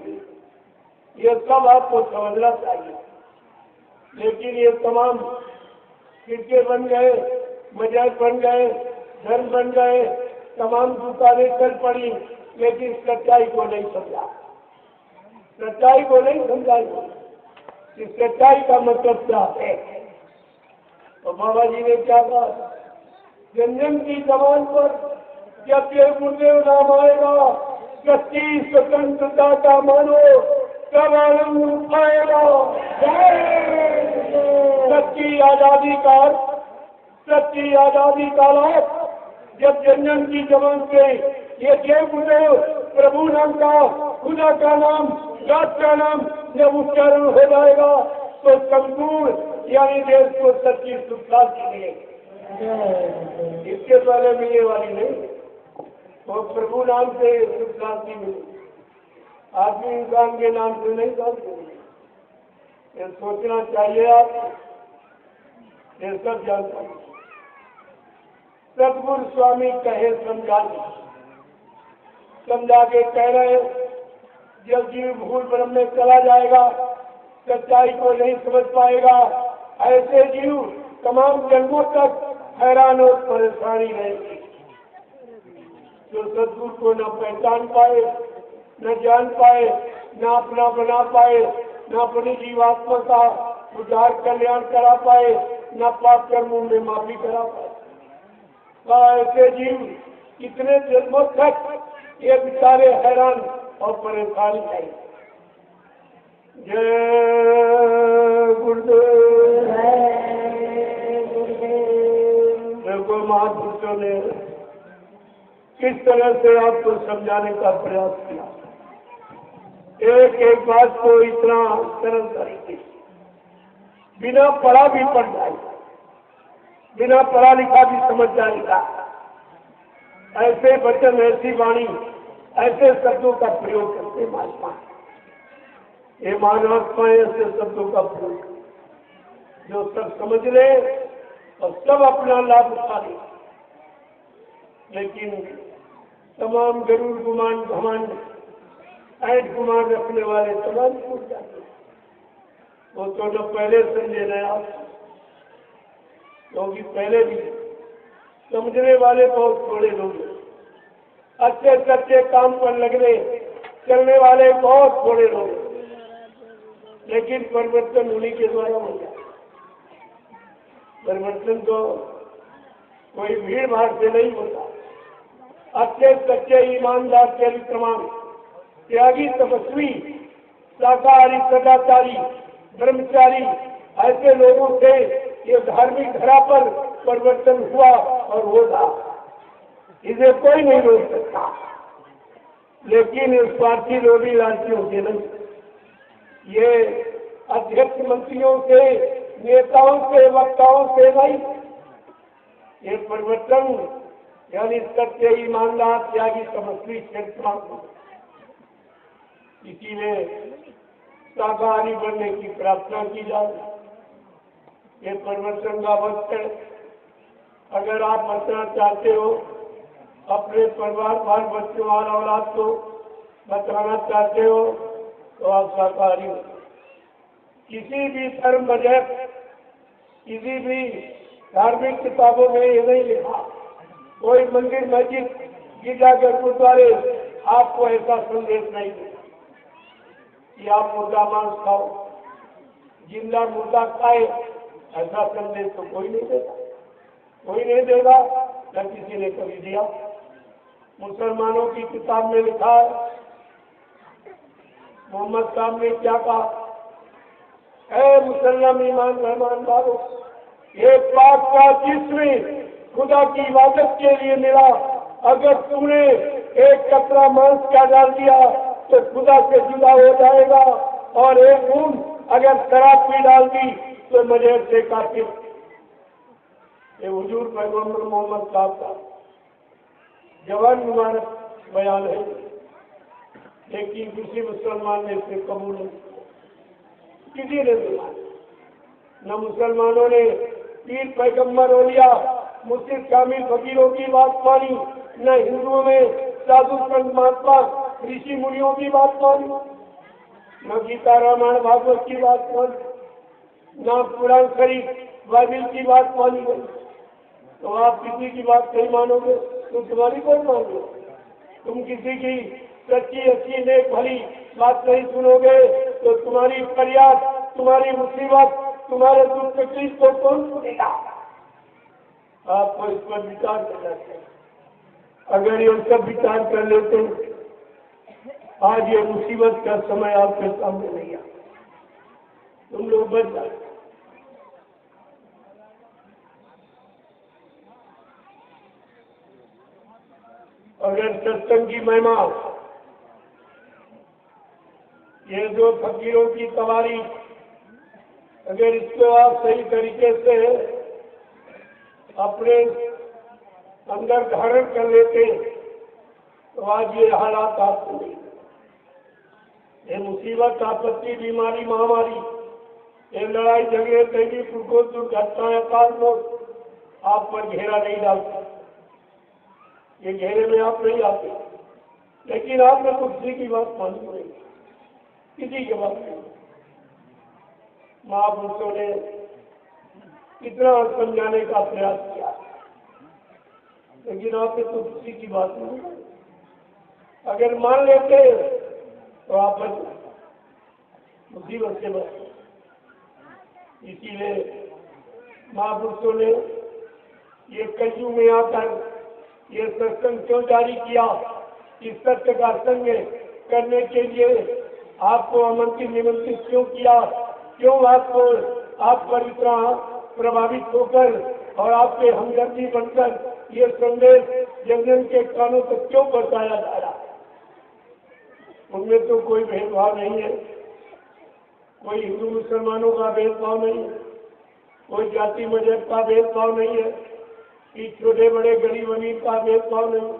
S1: ये सब आपको समझना चाहिए। लेकिन ये तमाम किरके बन गए, मजाक बन गए, धर्म बन गए, तमाम दुकानें चल पड़ी, लेकिन सच्चाई को नहीं समझा, सच्चाई को नहीं समझाई। कि सच्चाई का मतलब क्या है। तो बाबा जी ने क्या कहा, जन जन की जबान पर जब ये गुरुदेव नाम आएगा, सच्ची स्वतंत्रता का मानो तब आनंद आएगा। सच्ची आजादी का, सच्ची आजादी का लाभ जब जन जन की जबान पे ये जय गुरुदेव प्रभु नाम का, खुदा का नाम, रात का नाम जब उच्चारण हो जाएगा, तो संपूर्ण यानी देश को सच्ची सुख शांति मिलेगी। इसके पहले मिलने वाली नहीं, तो प्रभु नाम से सुख शांति मिलेगी, आदमी इंसान के नाम से नहीं जानते। ये सोचना चाहिए आप, ये सब जानते हैं। सतगुरु स्वामी कहे समझा के कह रहे, जब जीव भूल भ्रम में चला जाएगा, सच्चाई को नहीं समझ पाएगा, ऐसे जीव तमाम जन्मों तक हैरान और परेशानी रहेगी। जो सतगुरु को न पहचान पाए, न जान पाए, न अपना बना पाए, न अपनी जीवात्मा का उद्धार कल्याण करा पाए, न पाप कर्मों में माफी करा पाए, ऐसे जीव कितने जन्मों तक ये बेचारे हैरान और परेशान है। जय गुरुदेव। देखो महापुरुषों ने किस तरह से आपको समझाने का प्रयास किया, एक एक बात को इतना सरल तरीके से, बिना पढ़ा भी पढ़ जाएगा, बिना पढ़ा लिखा भी समझ जाएगा। ऐसे वचन, ऐसी वाणी, ऐसे शब्दों का प्रयोग करते महात्मा, ये मानवात्माएं ऐसे शब्दों का प्रयोग जो सब समझ ले और सब अपना लाभ उठा ले। लेकिन तमाम गरुड़ गुमान घमंड ऐट गुमान रखने वाले तमाम छूट जाते, वो तो न पहले समझे न आप। क्योंकि पहले भी समझने वाले बहुत थोड़े लोग हैं, अच्छे सच्चे काम पर लगने चलने वाले बहुत थोड़े लोग हैं, लेकिन परिवर्तन उन्हीं के द्वारा हो गया। परिवर्तन तो कोई भीड़ भाड़ से नहीं होता। अच्छे सच्चे ईमानदार चरित्रवान त्यागी तपस्वी शाकाहारी सदाचारी ब्रह्मचारी ऐसे लोगों से ये धार्मिक धरा पर परिवर्तन हुआ और होगा, इसे कोई नहीं रोक सकता। लेकिन इस स्वार्थी लोभी लालचियों से नहीं, ये अध्यक्ष मंत्रियों से नेताओं से वक्ताओं से नहीं, ये परिवर्तन यानी सत्य ईमानदार त्यागी तपस्वी चरित्रवान। इसीलिए शाकाहारी बनने की प्रार्थना की जाए। ये परिवर्तन का वक्त है। अगर आप बचना चाहते हो, अपने परिवार बाल बच्चों और औलाद को बचाना चाहते हो, तो आप शाकाहारी हो। किसी भी धर्म बजट किसी भी धार्मिक किताबों में ये नहीं लिखा, कोई मंदिर मस्जिद गिरजाघर गुरुद्वारे आपको ऐसा संदेश नहीं देता कि आप मुर्गा मांस खाओ, जिंदा मुर्गा खाए, ऐसा संदेश तो कोई नहीं देता, कोई नहीं देगा, न किसी ने कभी दिया। मुसलमानों की किताब में लिखा है, मोहम्मद साहब ने क्या कहा, ऐ मुसलमान ईमान रहमान वालों, ये पाक का जिस्म खुदा की इबादत के लिए मिला, अगर तुमने एक कतरा मांस का डाल दिया तो खुदा से जुदा हो जाएगा, और एक बूंद अगर शराब भी डाल दी तो मजहब से काफिर। ये हुजूर पैगंबर मोहम्मद साहब का जवान मुबारक बयान है, लेकिन किसी मुसलमान ने इसे कबूल नहीं, किसी ने नहीं। न मुसलमानों ने पीर पैगंबर औलिया मुर्शिद कामिल फकीरों की बात मानी, न हिंदुओं में साधु संत महात्मा ऋषि मुनियों की बात मानी, न गीता रामायण भागवत की बात मानी, न कुरान शरीफ बाइबिल की बात मानी गई। तो आप किसी की बात नहीं मानोगे तो तुम्हारी कौन मानोगे? तुम किसी की सच्ची अच्छी नेक भली बात नहीं सुनोगे तो तुम्हारी फरियाद, तुम्हारी मुसीबत, तुम्हारे दुख तकलीफ को कौन सुनेगा? आपको इस पर विचार करना चाहिए। अगर ये सब विचार कर लेते, आज ये मुसीबत का समय आपके सामने नहीं आ, तुम लोग बच जाए। अगर सत्संग की महिमा, ये जो फकीरों की तवारी, अगर इसको आप सही तरीके से अपने अंदर धारण कर लेते तो आज ये हालात आपको नहीं। ये मुसीबत, आपत्ति, बीमारी, महामारी, ये लड़ाई झगड़े, तैली फुटको, दुर्घटनाएं, अकाल मौत आप पर घेरा नहीं डालते, ये घेरे में आप नहीं आते। लेकिन आपने तो किसी की बात मानी नहीं, किसी की बात नहीं। महापुरुषों ने कितना समझाने का प्रयास किया, लेकिन आपने तो किसी की बात नहीं। अगर मान लेते तो आप मुसीबत से बचे। इसीलिए महापुरुषों ने ये कलयुग में आकर ये सत्संग क्यों जारी किया, इस सत्य का संग करने के लिए आपको आमंत्रित निमंत्रित क्यों किया, क्यों आपको आप पर इतना प्रभावित होकर और आपके हमदर्दी बनकर ये संदेश जन के कानों तक क्यों पहुंचाया जा रहा है? उनमें तो कोई भेदभाव नहीं है, कोई हिंदू मुसलमानों का भेदभाव नहीं है, कोई जाति मजहब का भेदभाव नहीं है, कि छोटे बड़े गरीब अमीर का भेदभाव नहीं,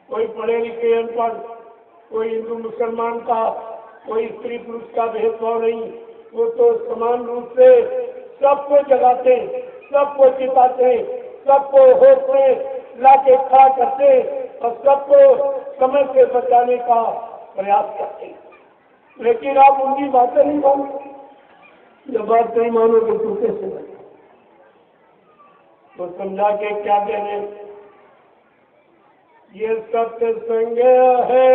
S1: कोई पढ़े लिखे अनपढ़, कोई हिंदू मुसलमान का, कोई स्त्री पुरुष का भेदभाव नहीं। वो तो समान रूप से सबको जगाते, सबको जिताते, सबको होश में लाके खड़ा करते और सबको समय से बचाने का प्रयास करते। लेकिन आप उनकी बातें नहीं मानोगे, जब बात नहीं मानोगे तो कैसे बचे? तो समझा के क्या कहने, ये सत्संग है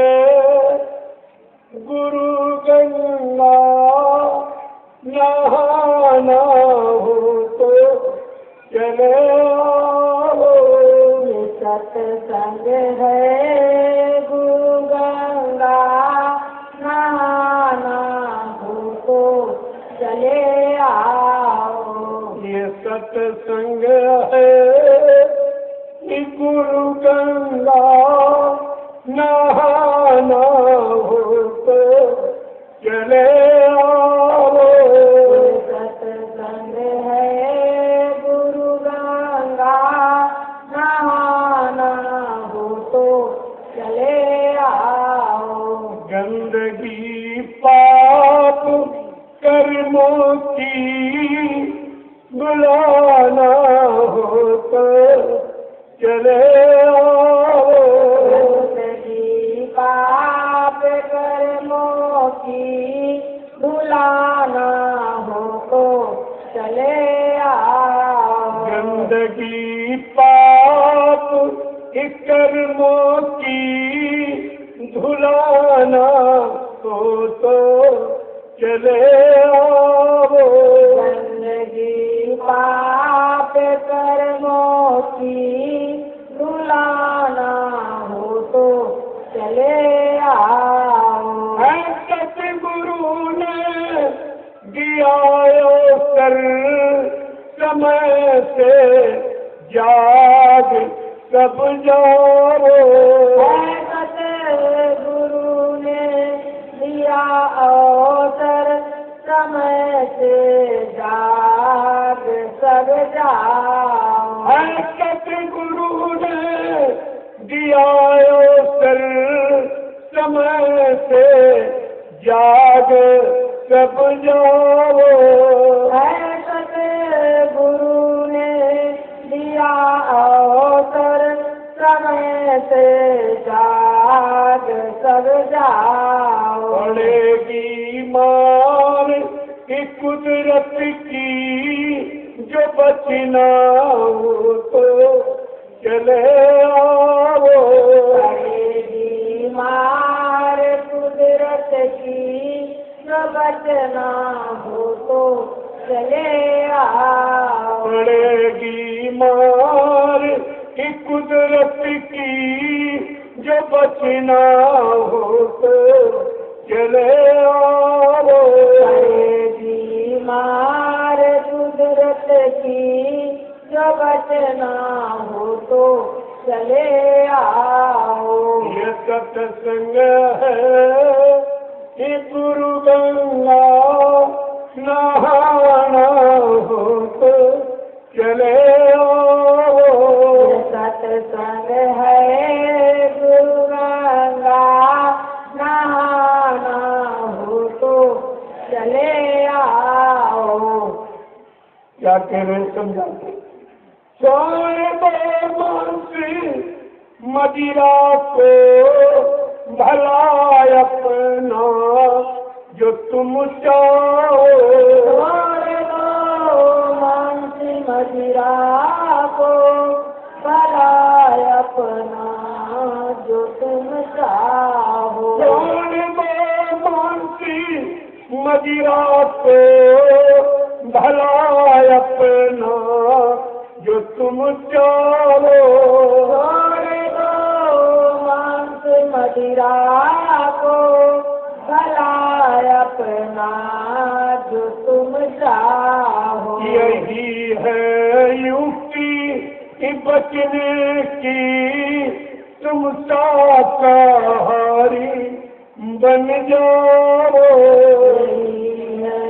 S1: गुरु गंगा, नहाना हो तो चले आओ।
S2: ये सत्संग है गुरु गंगा, नहाना हो तो चले आओ।
S1: ये सत्संग है कि गुरु गंगा, नहाना हो तो चले आओ।
S2: सत्संग है गुरु गंगा, नहाना हो तो चले आओ।
S1: गंदगी पाप कर्मों की बुलाना हो तो चले आओ।
S2: गंदगी पाप कर्मों की बुलाना हो तो चले आओ।
S1: गंदगी पाप कर्मों की धुलाना हो तो चले आओ।
S2: गंदगी पाप कर्मों की धुलाना हो तो चले आओ।
S1: सतगुरु ने दिया कर समय से जाग सब जाओ।
S2: सतगुरु ने दिया अवसर समय से जाग सब जाओ।
S1: सतगुरु ने दिया अवसर समय से जाग सब जाओ।
S2: सतगुरु ने दिया अवसर समय से जाग सब जाओ।
S1: पड़ेगी मार की कुदरत की, जो बचना हो तो चले आओ।
S2: पड़ेगी मार कुदरत की, जो बचना हो तो चले आओ।
S1: पड़ेगी मार की कुदरत की, जो बचना हो तो चले आओ।
S2: पड़ेगी मार कुदरत की, जो बचना हो तो चले आओ।
S1: ये सत्संग है कि गुरु गंगा, नहाना हो तो चले आओ।
S2: सत्संग है गुरु गंगा, नहाना हो तो चले आओ।
S1: क्या कह रहे हैं समझाते। मदिरा को भला अपना जो तुम चाहो।
S2: मदिरा को भला अपना जो तुम चाहो।
S1: मदिरा को भला अपना जो तुम चाहो।
S2: मदिरा को भला अपना जो तुम चाहो।
S1: यही है युक्ति बचने की, तुम शाकाहारी बन जाओ।
S2: यही है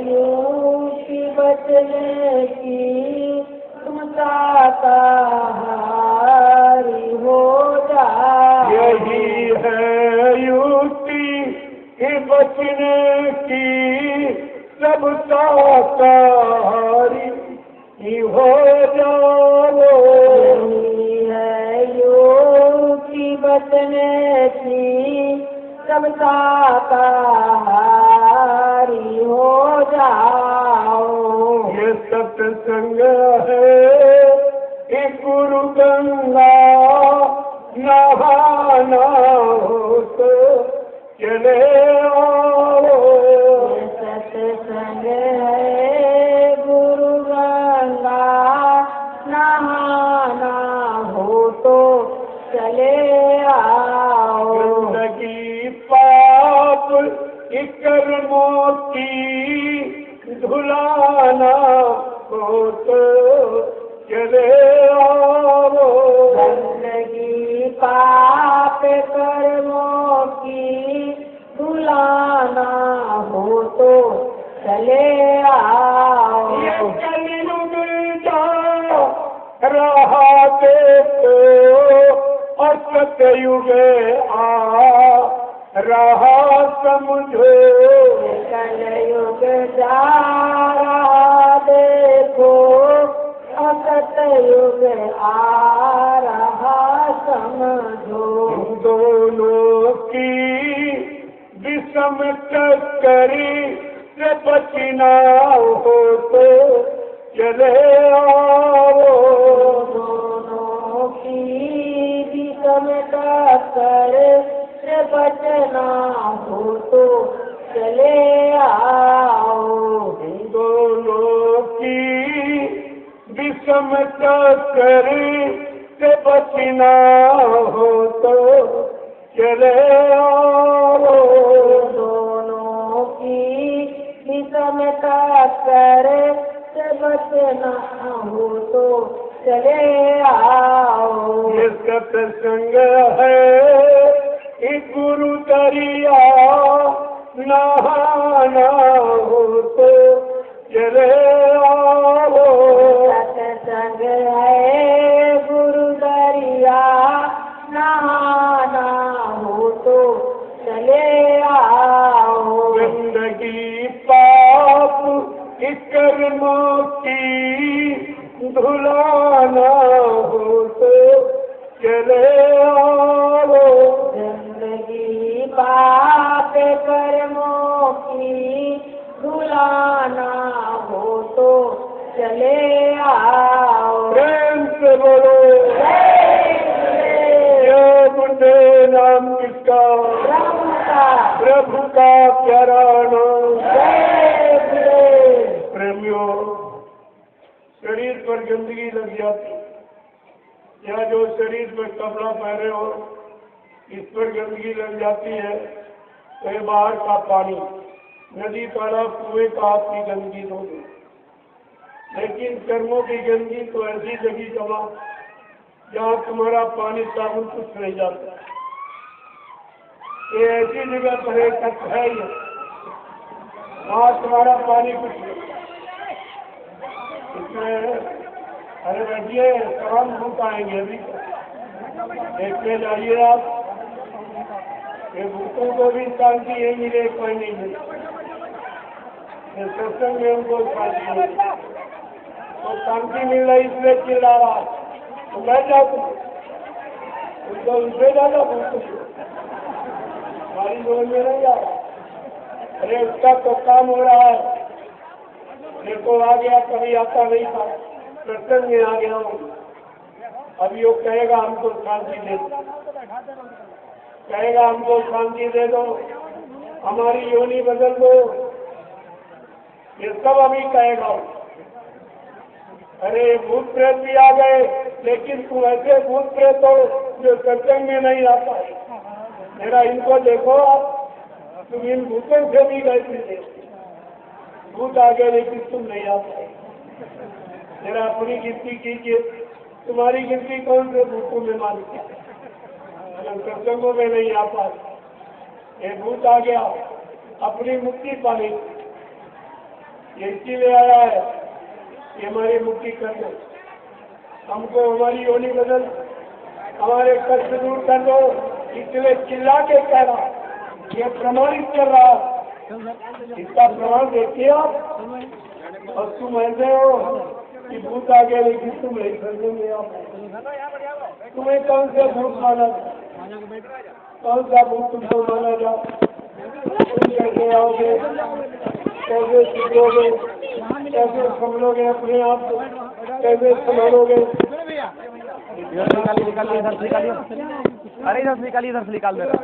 S2: युक्ति बचने की, तुम शाकाहारी हो जाओ।
S1: यही है युक्ति बचने की, सब शाकाहारी ही हो जाओ।
S2: यही है युक्ति बचने की, सब शाकाहारी हो जाओ।
S1: ये सत्संग है कर्मों की धुलाना हो तो चले आओ।
S2: गंदगी पाप कर्मों की धुलाना हो तो चले आओ।
S1: ये कलयुग जा रहा देखो और सतयुग आ रहा समझो।
S2: कलयुग जा रहा देखो, असतयुग आ रहा समझो।
S1: दोनों की विषम टक्करी से बचना हो तो चले आओ।
S2: दोनों की विषम टक्कर से बचना हो तो चले आओ।
S1: दोनों की विषम टक्करी से बचना हो तो चले आओ।
S2: दोनों की विषम टक्कर से बचना हो तो चले आओ।
S1: ये सत्संग है एक गुरु दरिया नहाना हो तो चले आओ।
S2: सत्संग है गुरु दरिया नहाना हो तो चले आओ।
S1: जिंदगी पाप इस कर्मों की धुलाना हो तो चले आओ।
S2: जिंदगी पाप कर्मों की धुलाना हो तो चले आओ।
S1: प्रेम से बोलो जय गुरुदेव। नाम किसका? प्रभु का प्यारा नाम। प्रेमियों, शरीर पर गंदगी लग जाती या जो शरीर पर कपड़ा पहने हो इस पर गंदगी लग जाती है तो ये बाहर का पानी, नदी, तालाब, कुएं का आपकी गंदगी होगी। लेकिन कर्मों की गंदगी तो ऐसी जगह जमा जहाँ तुम्हारा पानी साबुन कुछ नहीं जाता। ये ऐसी जगह पर एक तक है ही वहाँ तुम्हारा पानी कुछ नहीं। इसमें अरे बैठिए, तमाम भूत आएंगे अभी देखते जाइए आप। ये भूतों को भी शांति यही मिले, कोई नहीं मिले। सत्संग में उनको शांति मिली तो शांति मिल रही इसलिए चिल्ला रहा तो बैठ जाओ तुम, उनको उनसे ज्यादा भूत हमारी जोर में नहीं आ रहा। अरे उसका तो काम हो रहा है। देखो आ गया, कभी आता नहीं था, सत्संग में आ गया हूँ। अभी वो कहेगा हमको शांति दे दो, कहेगा हमको शांति दे दो, हमारी योनि बदल दो, ये सब अभी कहेगा। अरे भूत प्रेत भी आ गए, लेकिन तुम ऐसे भूत प्रेत हो जो सत्संग में नहीं आता। मेरा इनको देखो आप, तुम इन भूतों से भी गए थे, भूत आ गए लेकिन तुम नहीं आ पाए। मेरा अपनी गिनती कीजिए, तुम्हारी गिनती कौन से भूतों में मानती है? सत्संगों में नहीं आ पाए। ये भूत आ गया, अपनी मुक्ति पाने ये इसीलिए आया है, ये हमारी मुक्ति कर दो, हमको हमारी योनि बदल, हमारे कष्ट दूर कर दो। इसलिए चिल्ला के कह रहा, ये प्रमाणित कर रहा, इसका प्रमाण देखिए आप। और तुम ऐसे हो कि भूत आ गया लेकिन तुम नहीं समझोगे। आप तुम्हें कौन से भूत माना, कौन सा भूत तुमको माना जा? तुम कैसे आओगे, कैसे सीखोगे, कैसे समझोगे अपने आप को, कैसे संभालोगे?
S3: अरे इधर से निकालिए, इधर से निकाल दे रहा।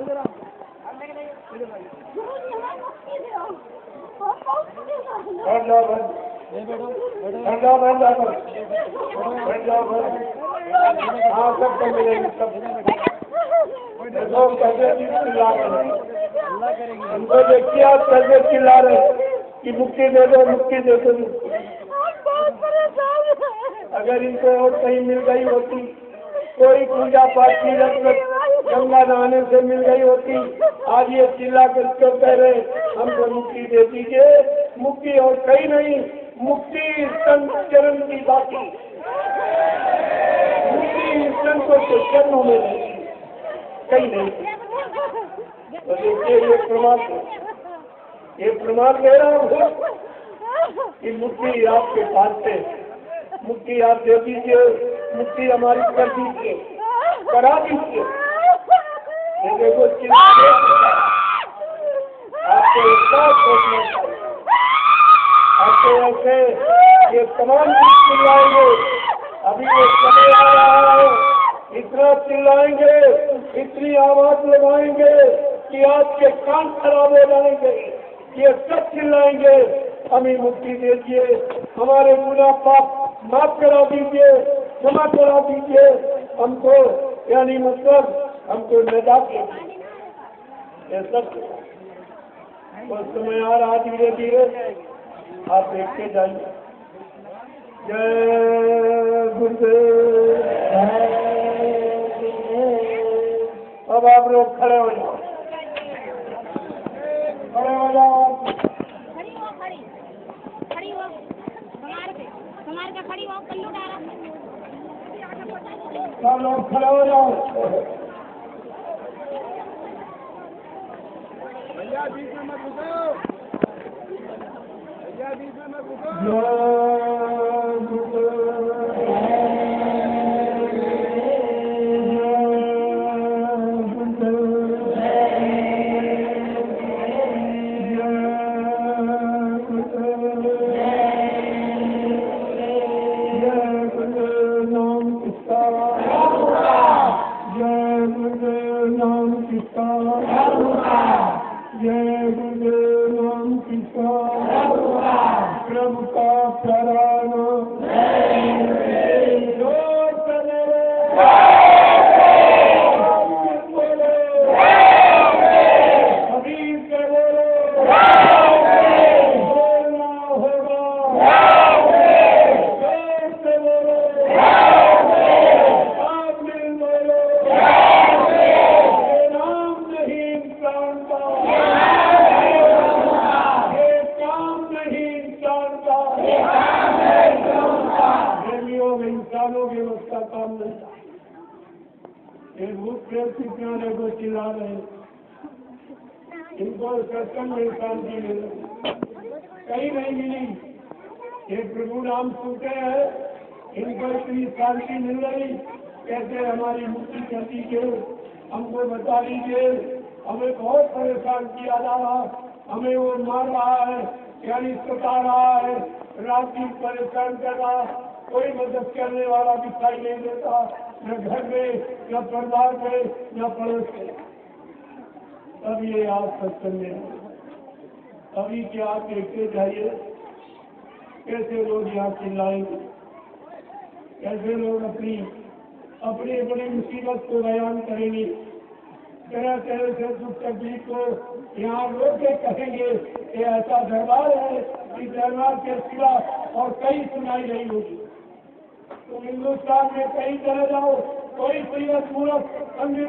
S1: हाँ सब मिलेंगे, सब कैसे हमको देखिए आप कैसे चिल्ला रहे कि मुक्ति दे दो, मुक्ति दे दो। अगर इनको और कहीं मिल गई होती, कोई पूजा पाठ की रस्म गंगा नहाने से मिल गई होती, आज ये चिल्ला कर क्यों कह रहे हमको मुक्ति दे दीजिए। मुक्ति और कहीं नहीं, मुक्ति संत चरण की बाकी, मुक्ति संतों के चरणों में नहीं, कहीं नहीं। तो देखिए ये प्रमाण दे रहा हूँ कि मुक्ति आपके पास है, मुक्ति आप दे दीजिए, मुक्ति हमारी कर दीजिए, करा दीजिए। ये देखो आपको इतना सोचना चाहिए, आपको ऐसे ये तमाम चीज चिल्लाएंगे, अभी ये समय आ रहा है, इतना चिल्लाएंगे, इतनी आवाज लगाएंगे कि आपके कान खराब हो जाएंगे। ये सब चिल्लाएंगे हमें मुक्ति दीजिए, हमारे गुनाह पाप माफ करा दीजिए, क्षमा करा दीजिए हमको, यानी मतलब हमको निजात दीजिए। ये सब बस समय आ रहा धीरे धीरे, आप देखते जाइए। जय गुरुदेव। अब आप लोग खड़े हो जाओ, खड़े हो जाओ। सब लोग खड़े हो जाओ।
S3: भैया बीच में मत घुसो, भैया बीच में मत घुसो।
S1: जय गुरुदेव नाम किसका, प्रभु का प्यारा नाम। जोर से बोलो, अभी से बोलो, बोलना होगा। जोर से बोलो, आप मिल बोलो, ये नाम नहीं इंसान का, इंसानों की उसका काम नहीं था। एक भूत प्रेत की प्यारे को चिल्ला रहे, इनको सत्संग में शांति मिल कहीं नहीं मिली। ये प्रभु नाम सुनते हैं, इनको इतनी शांति मिल रही, कैसे हमारी मुक्ति कर दीजिए, हमको बता दीजिए। हमें बहुत परेशान किया जा रहा, हमें वो मार रहा है, यानी सता रहा है, रात दिन परेशान कर रहा, कोई मदद करने वाला दिखाई नहीं देता, न घर में, न परिवार में, न पड़ोस में। तब ये आप सत्संग में, अभी क्या आप देखते जाइए कैसे लोग यहाँ चिल्लाएंगे, कैसे लोग अपनी अपनी बड़ी मुसीबत को बयान करेंगे, तरह तरह से दुख तकलीफ को यहाँ लोग के कहेंगे कि ऐसा दरबार है, इस दरबार के सिवा और कहीं सुनाई नहीं होगी। तो हिंदुस्तान में कहीं चले जाओ, कोई सीरत मूर्ख मंदिर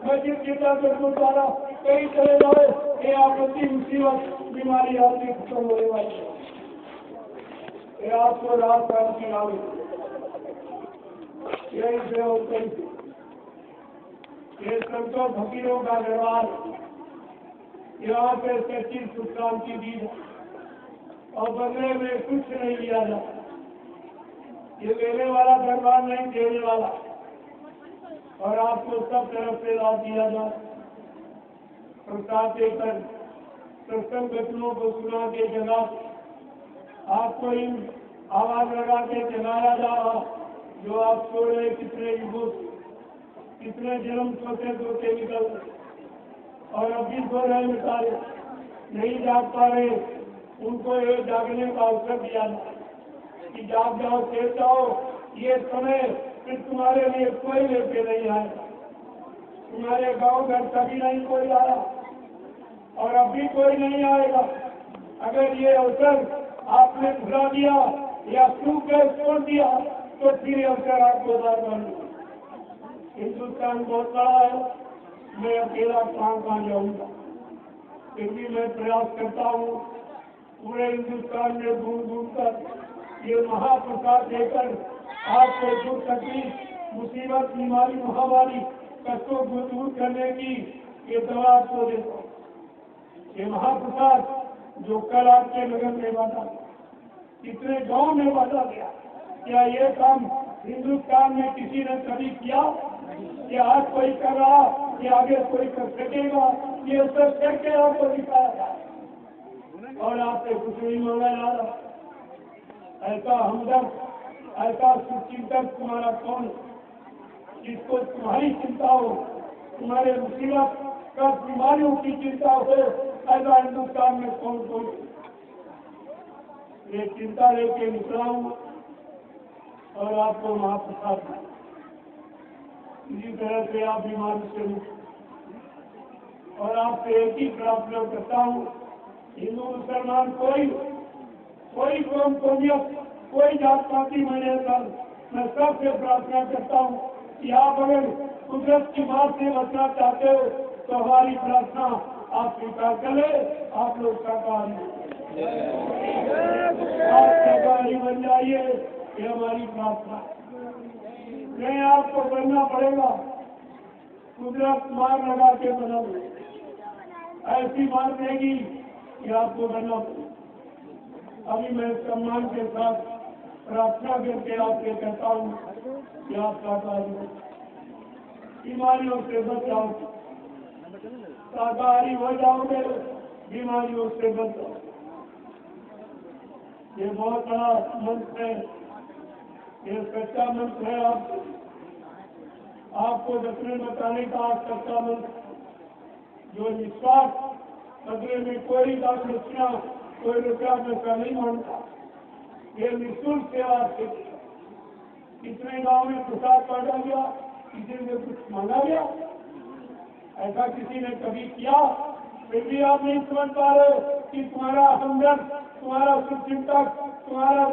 S1: मस्जिद गिरजा गुरुद्वारा कहीं चले जाओ, ये आपत्ति मुसीबत बीमारी आपकी खत्म होने वाली है। ये आपको रात रात की नाम यही से और कहीं से ये संतों फकीरों का व्यवहार, यहाँ पे सच्ची सुख शांति दी है और बदले में कुछ नहीं लिया जाता। ये लेने वाला दरबार नहीं, देने वाला, और आपको सब तरफ से लाभ दिया जाए। प्रसाद देकर सत्संग घटनों को सुना के जगह आपको इन आवाज लगा के जगाया जा रहा, जो आप सो रहे कितने युगों कितने जन्म सोते निकल और अभी सो रहे बेचारे नहीं जाग पा रहे, उनको ये जागने का अवसर दिया कि जाग जाओ, सेठ जाओ। ये समय फिर तुम्हारे लिए कोई लेके नहीं आएगा, तुम्हारे गांव घर कभी नहीं कोई आया, और अभी कोई नहीं आएगा। अगर ये अवसर आपने भुला दिया या चूक कर छोड़ दिया तो फिर ये अवसर आपको बार बार मिलेगा। हिंदुस्तान बहुत बड़ा है, मैं अकेला कहाँ जाऊंगा, फिर भी मैं प्रयास करता हूँ पूरे हिंदुस्तान में घूम घूम कर ये महाप्रसाद देकर आपको दुख तकलीफ मुसीबत बीमारी महामारी कष्टों को दूर करने की ये दवा आपको देता हूँ। ये महाप्रसाद जो कल आपके नगर में बांटा कितने गांव में बांटा गया, क्या ये काम हिंदुस्तान में किसी ने कभी किया? क्या आज कोई कर रहा, कि आगे कोई कर सकेगा? ये सब करके आपको दिखाया जाए और आपसे कुछ नहीं मांगा जा रहा। ऐसा हमदर्द, ऐसा सुचिंतक तुम्हारा कौन, जिसको तुम्हारी चिंता हो, तुम्हारे मुसीबत का बीमारियों की चिंता हो, ऐसा हिंदुस्तान में कौन कौन? ये चिंता लेके निकला हूँ और आपको महाप्रसाद इसी तरह से आप बीमारी से मुक्त। और आपसे एक ही प्रार्थना करता हूँ, हिंदू मुसलमान कोई कौम कौमियत कोई जात पाती मैंने मैं सबसे प्रार्थना करता हूँ कि आप अगर कुदरत की बात से बचना चाहते हो तो हमारी प्रार्थना आप स्वीकार कर ले। आप लोग शाकाहारी बन जाइए, ये हमारी प्रार्थना। नहीं आपको बनना पड़ेगा, कुदरत मार लगा के बनाओ, ऐसी मार देगी कि आपको बनना पड़ेगा। अभी मैं सम्मान के साथ प्रार्थना करके आपसे कहता हूँ कि आप शाकाहारी बीमारियों से बच जाओ, शाकाहारी हो जाओगे, बीमारियों से बच जाओ। ये बहुत बड़ा मंत्र है, ये सच्चा मंत्र है। आपको बचने बताने का सच्चा मंत्र, जो निस्वार्थ बदले में कोई दक्षिणा कोई रुपया पैसा नहीं मांगता, ये निःशुल्क सेवा से। कितने गांव में प्रसाद बांटा गया, किसी ने कुछ मांगा गया? ऐसा किसी ने कभी किया? फिर भी आप नहीं समझ पा रहे कि तुम्हारा हमदर्द, तुम्हारा सुचिंतक, तुम्हारा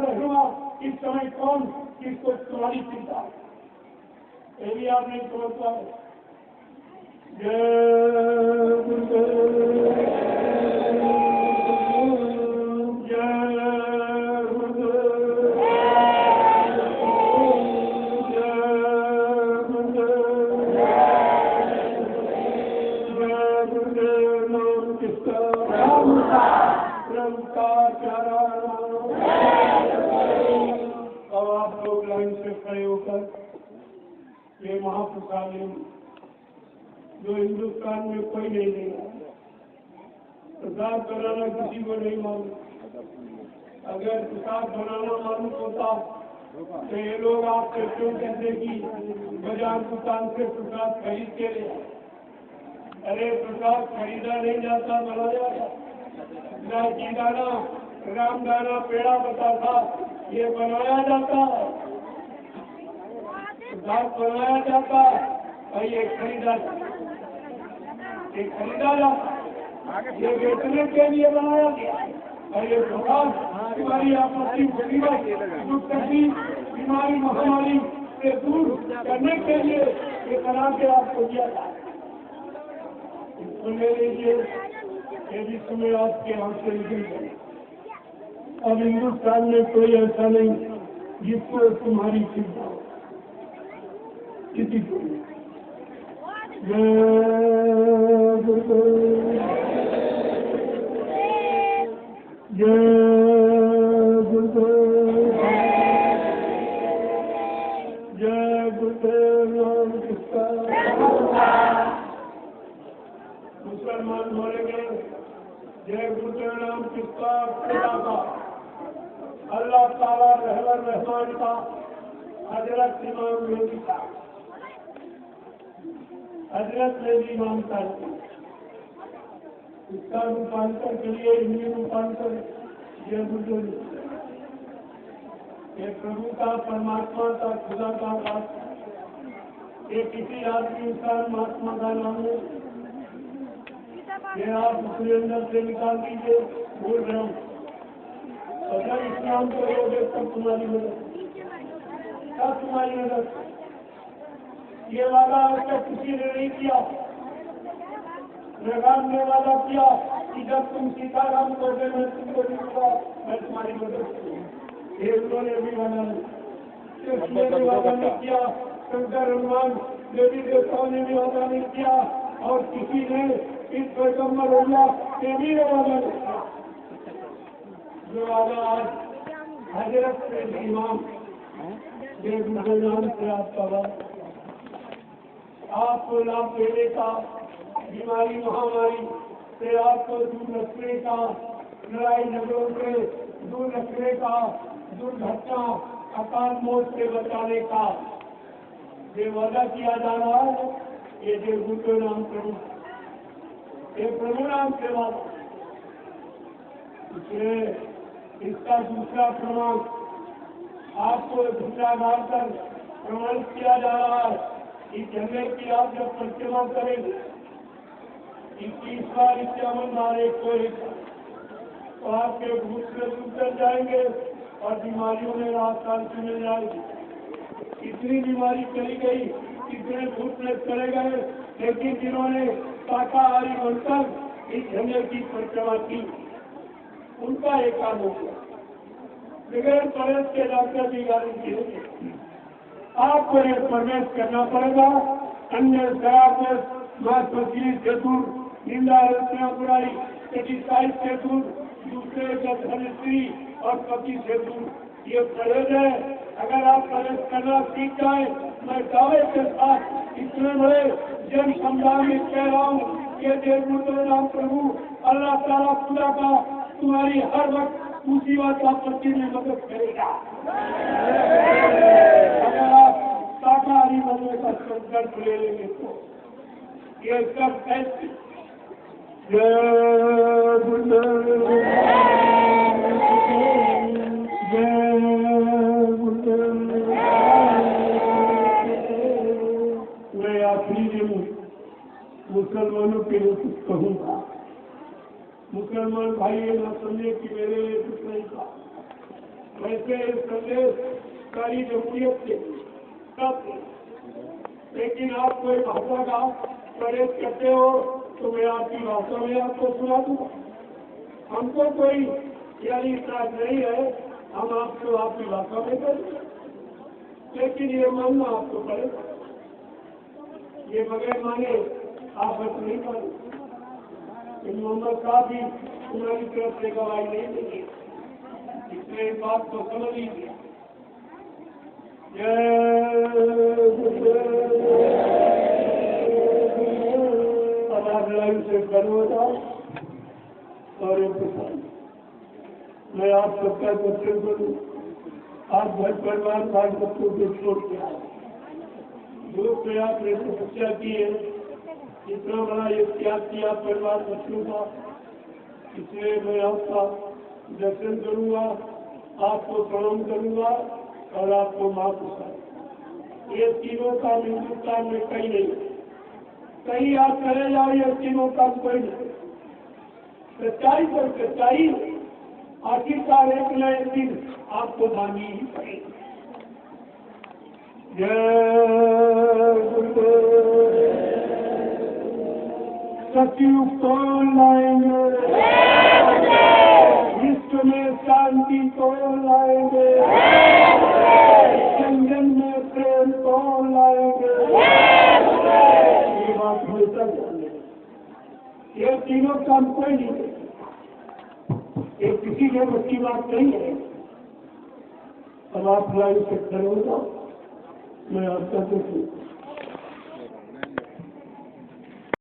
S1: रहमा इस समय कौन, किसको तुम्हारी चिंता, ये भी आप नहीं समझ पा रहे। जय गुरुदेव, ये महाप्रसाद जो हिंदुस्तान में कोई नहीं देगा। प्रसाद बनाना किसी को नहीं मालूम। अगर प्रसाद बनाना मालूम होता तो ये लोग आपसे क्यों कहते कि बाजार दुकान से प्रसाद खरीद के ले? अरे प्रसाद खरीदा नहीं जाता, बनाया जाता। घी दाना, राम दाना, पेड़ा बताता, ये बनाया जाता है, बनाया जाता और ये खरीदा जाता, ये बेचने के लिए बनाया गया। और ये प्रसाद हमारी आपत्ति मुसीबत बीमारी महामारी से दूर करने के लिए ये बना के आपको दिया जाए। सुन लीजिए, ये भी सुने आपके हाथ से निकल। अब हिंदुस्तान में कोई ऐसा नहीं जिसको तुम्हारी चिंता हो, किसी को। जय गुरुदेव, जय गुरुदेव, जय गुरुदेव राम कृष्ण। मुसलमान बोलेंगे जय गुरुदेव राम कृष्ण। अल्लाह ताला रहमान का हजरत इमाम योगी का हजरत ने भी मानता है। इसका रूपांतर के लिए हिंदी रूपांतर ये बुजुर्ग, ये प्रभु का, परमात्मा का, खुदा का बात, ये किसी आदमी इंसान महात्मा का नाम है। ये आप अपने अंदर से निकाल दीजिए। बोल रहा हूँ अगर इस्लाम करोगे तब तुम्हारी मदद, तब तुम्हारी मदद। ये वादा आज किसी ने नहीं किया, लगाम ने वादा किया कि जब तुम सीताराम करोगे मैं तुमको दूंगा, मैं तुम्हारी मदद करूँगा। ये उन्होंने भी वादा नहीं किया, शंकर हनुमान देवी देवताओं ने भी वादा नहीं किया, और किसी ने इस पैगम्बर होगा ये भी वादा नहीं किया। जो वादा आज हजरत इमाम नाम से आपका वादा, आपको लाभ देने का, बीमारी महामारी से आपको दूर रखने का, लड़ाई झगड़ों से दूर रखने का, दुर्घटना अकाल मौत से बचाने का ये वादा किया जा रहा है। ये देवगुरु नाम प्रभु, ये प्रभु नाम से वादा। इसलिए इसका दूसरा प्रमाण आपको दूसरा डालकर प्रमाणित किया जा रहा है कि झंडे की आप जब परिक्रमा करेंगे 21 बार 51 बार 101, तो आपके भूत से उतर जाएंगे और बीमारियों में राहत शांति मिल जाएगी। इतनी बीमारी चली गई, इतने भूत में चले गए, लेकिन जिन्होंने शाकाहारी बनकर इस झंडे की परिक्रमा की उनका एक काम हो गया। बगैर प्रवेश के डॉक्टर की गारंटी होगी, आपको ये प्रवेश करना पड़ेगा। अन्य शराब मांस मछली से दूर, निंदा रचना बुराई क्रिटिसाइज से दूर, दूसरे का धनश्री और पति से दूर, ये परहेज है। अगर आप प्रवेश करना सीख जाए, मैं दावे के साथ इतने बड़े जन समुदाय में कह रहा हूँ कि देवगुरु नाम प्रभु अल्लाह ताला खुदा का तुम्हारी हर वक्त मुसीबत आपत्ति में मदद करेगा। अगर आप शाकाहारी बनने का संकल्प ले लेंगे तो ये सब कैसे। जय गुरुदेव, जय गुरुदेव। मैं आखिरी दिन मुसलमानों के लिए कुछ कहूँगा। मुसलमान भाई ये ना समझे कि मेरे लिए कुछ नहीं था। वैसे संदेश सारी जमहूरियत के सब, लेकिन आप कोई भाषा का प्रयोग करते हो तो मैं आपकी भाषा में आपको सुना दूंगा। हमको कोई यानी इतराज नहीं है, हम आपको आपकी भाषा में करें, लेकिन ये मानना आपको पड़ेगा। ये बगैर माने आप बस नहीं करें। मोहम्मद साहब भी तुम्हारी तरफ से गवाही नहीं देंगे, इसलिए इस बात को समझ लीजिए। अब आप लाइन से गर्व हो जाओ और मैं आप सबका दर्शन करूँ। आप घर परिवार बाल बच्चों को छोड़ के आए, जो प्रयास तपस्या की है, इतना बड़ा ये त्याग किया परिवार बच्चों का, इसलिए मैं आपका दर्शन करूंगा, आपको प्रणाम करूंगा और आपको माफ करूंगा। ये तीनों काम हिंदुस्तान में कहीं नहीं, कहीं आप चले जाओ ये तीनों काम कोई नहीं। सच्चाई पर सच्चाई आखिरकार एक न एक दिन आपको माननी ही पड़ेगी। जय गुरुदेव। सतयुग कौन लाएंगे, विश्व में शांति कौन लाएंगे, जन में प्रेम कौन लाएंगे, ये बात हमेशा जाने। ये तीनों काम कोई नहीं, ये किसी के बस की बात नहीं है। अब आप लाइन से खड़े हो जाओ, मैं आपका देखूँ।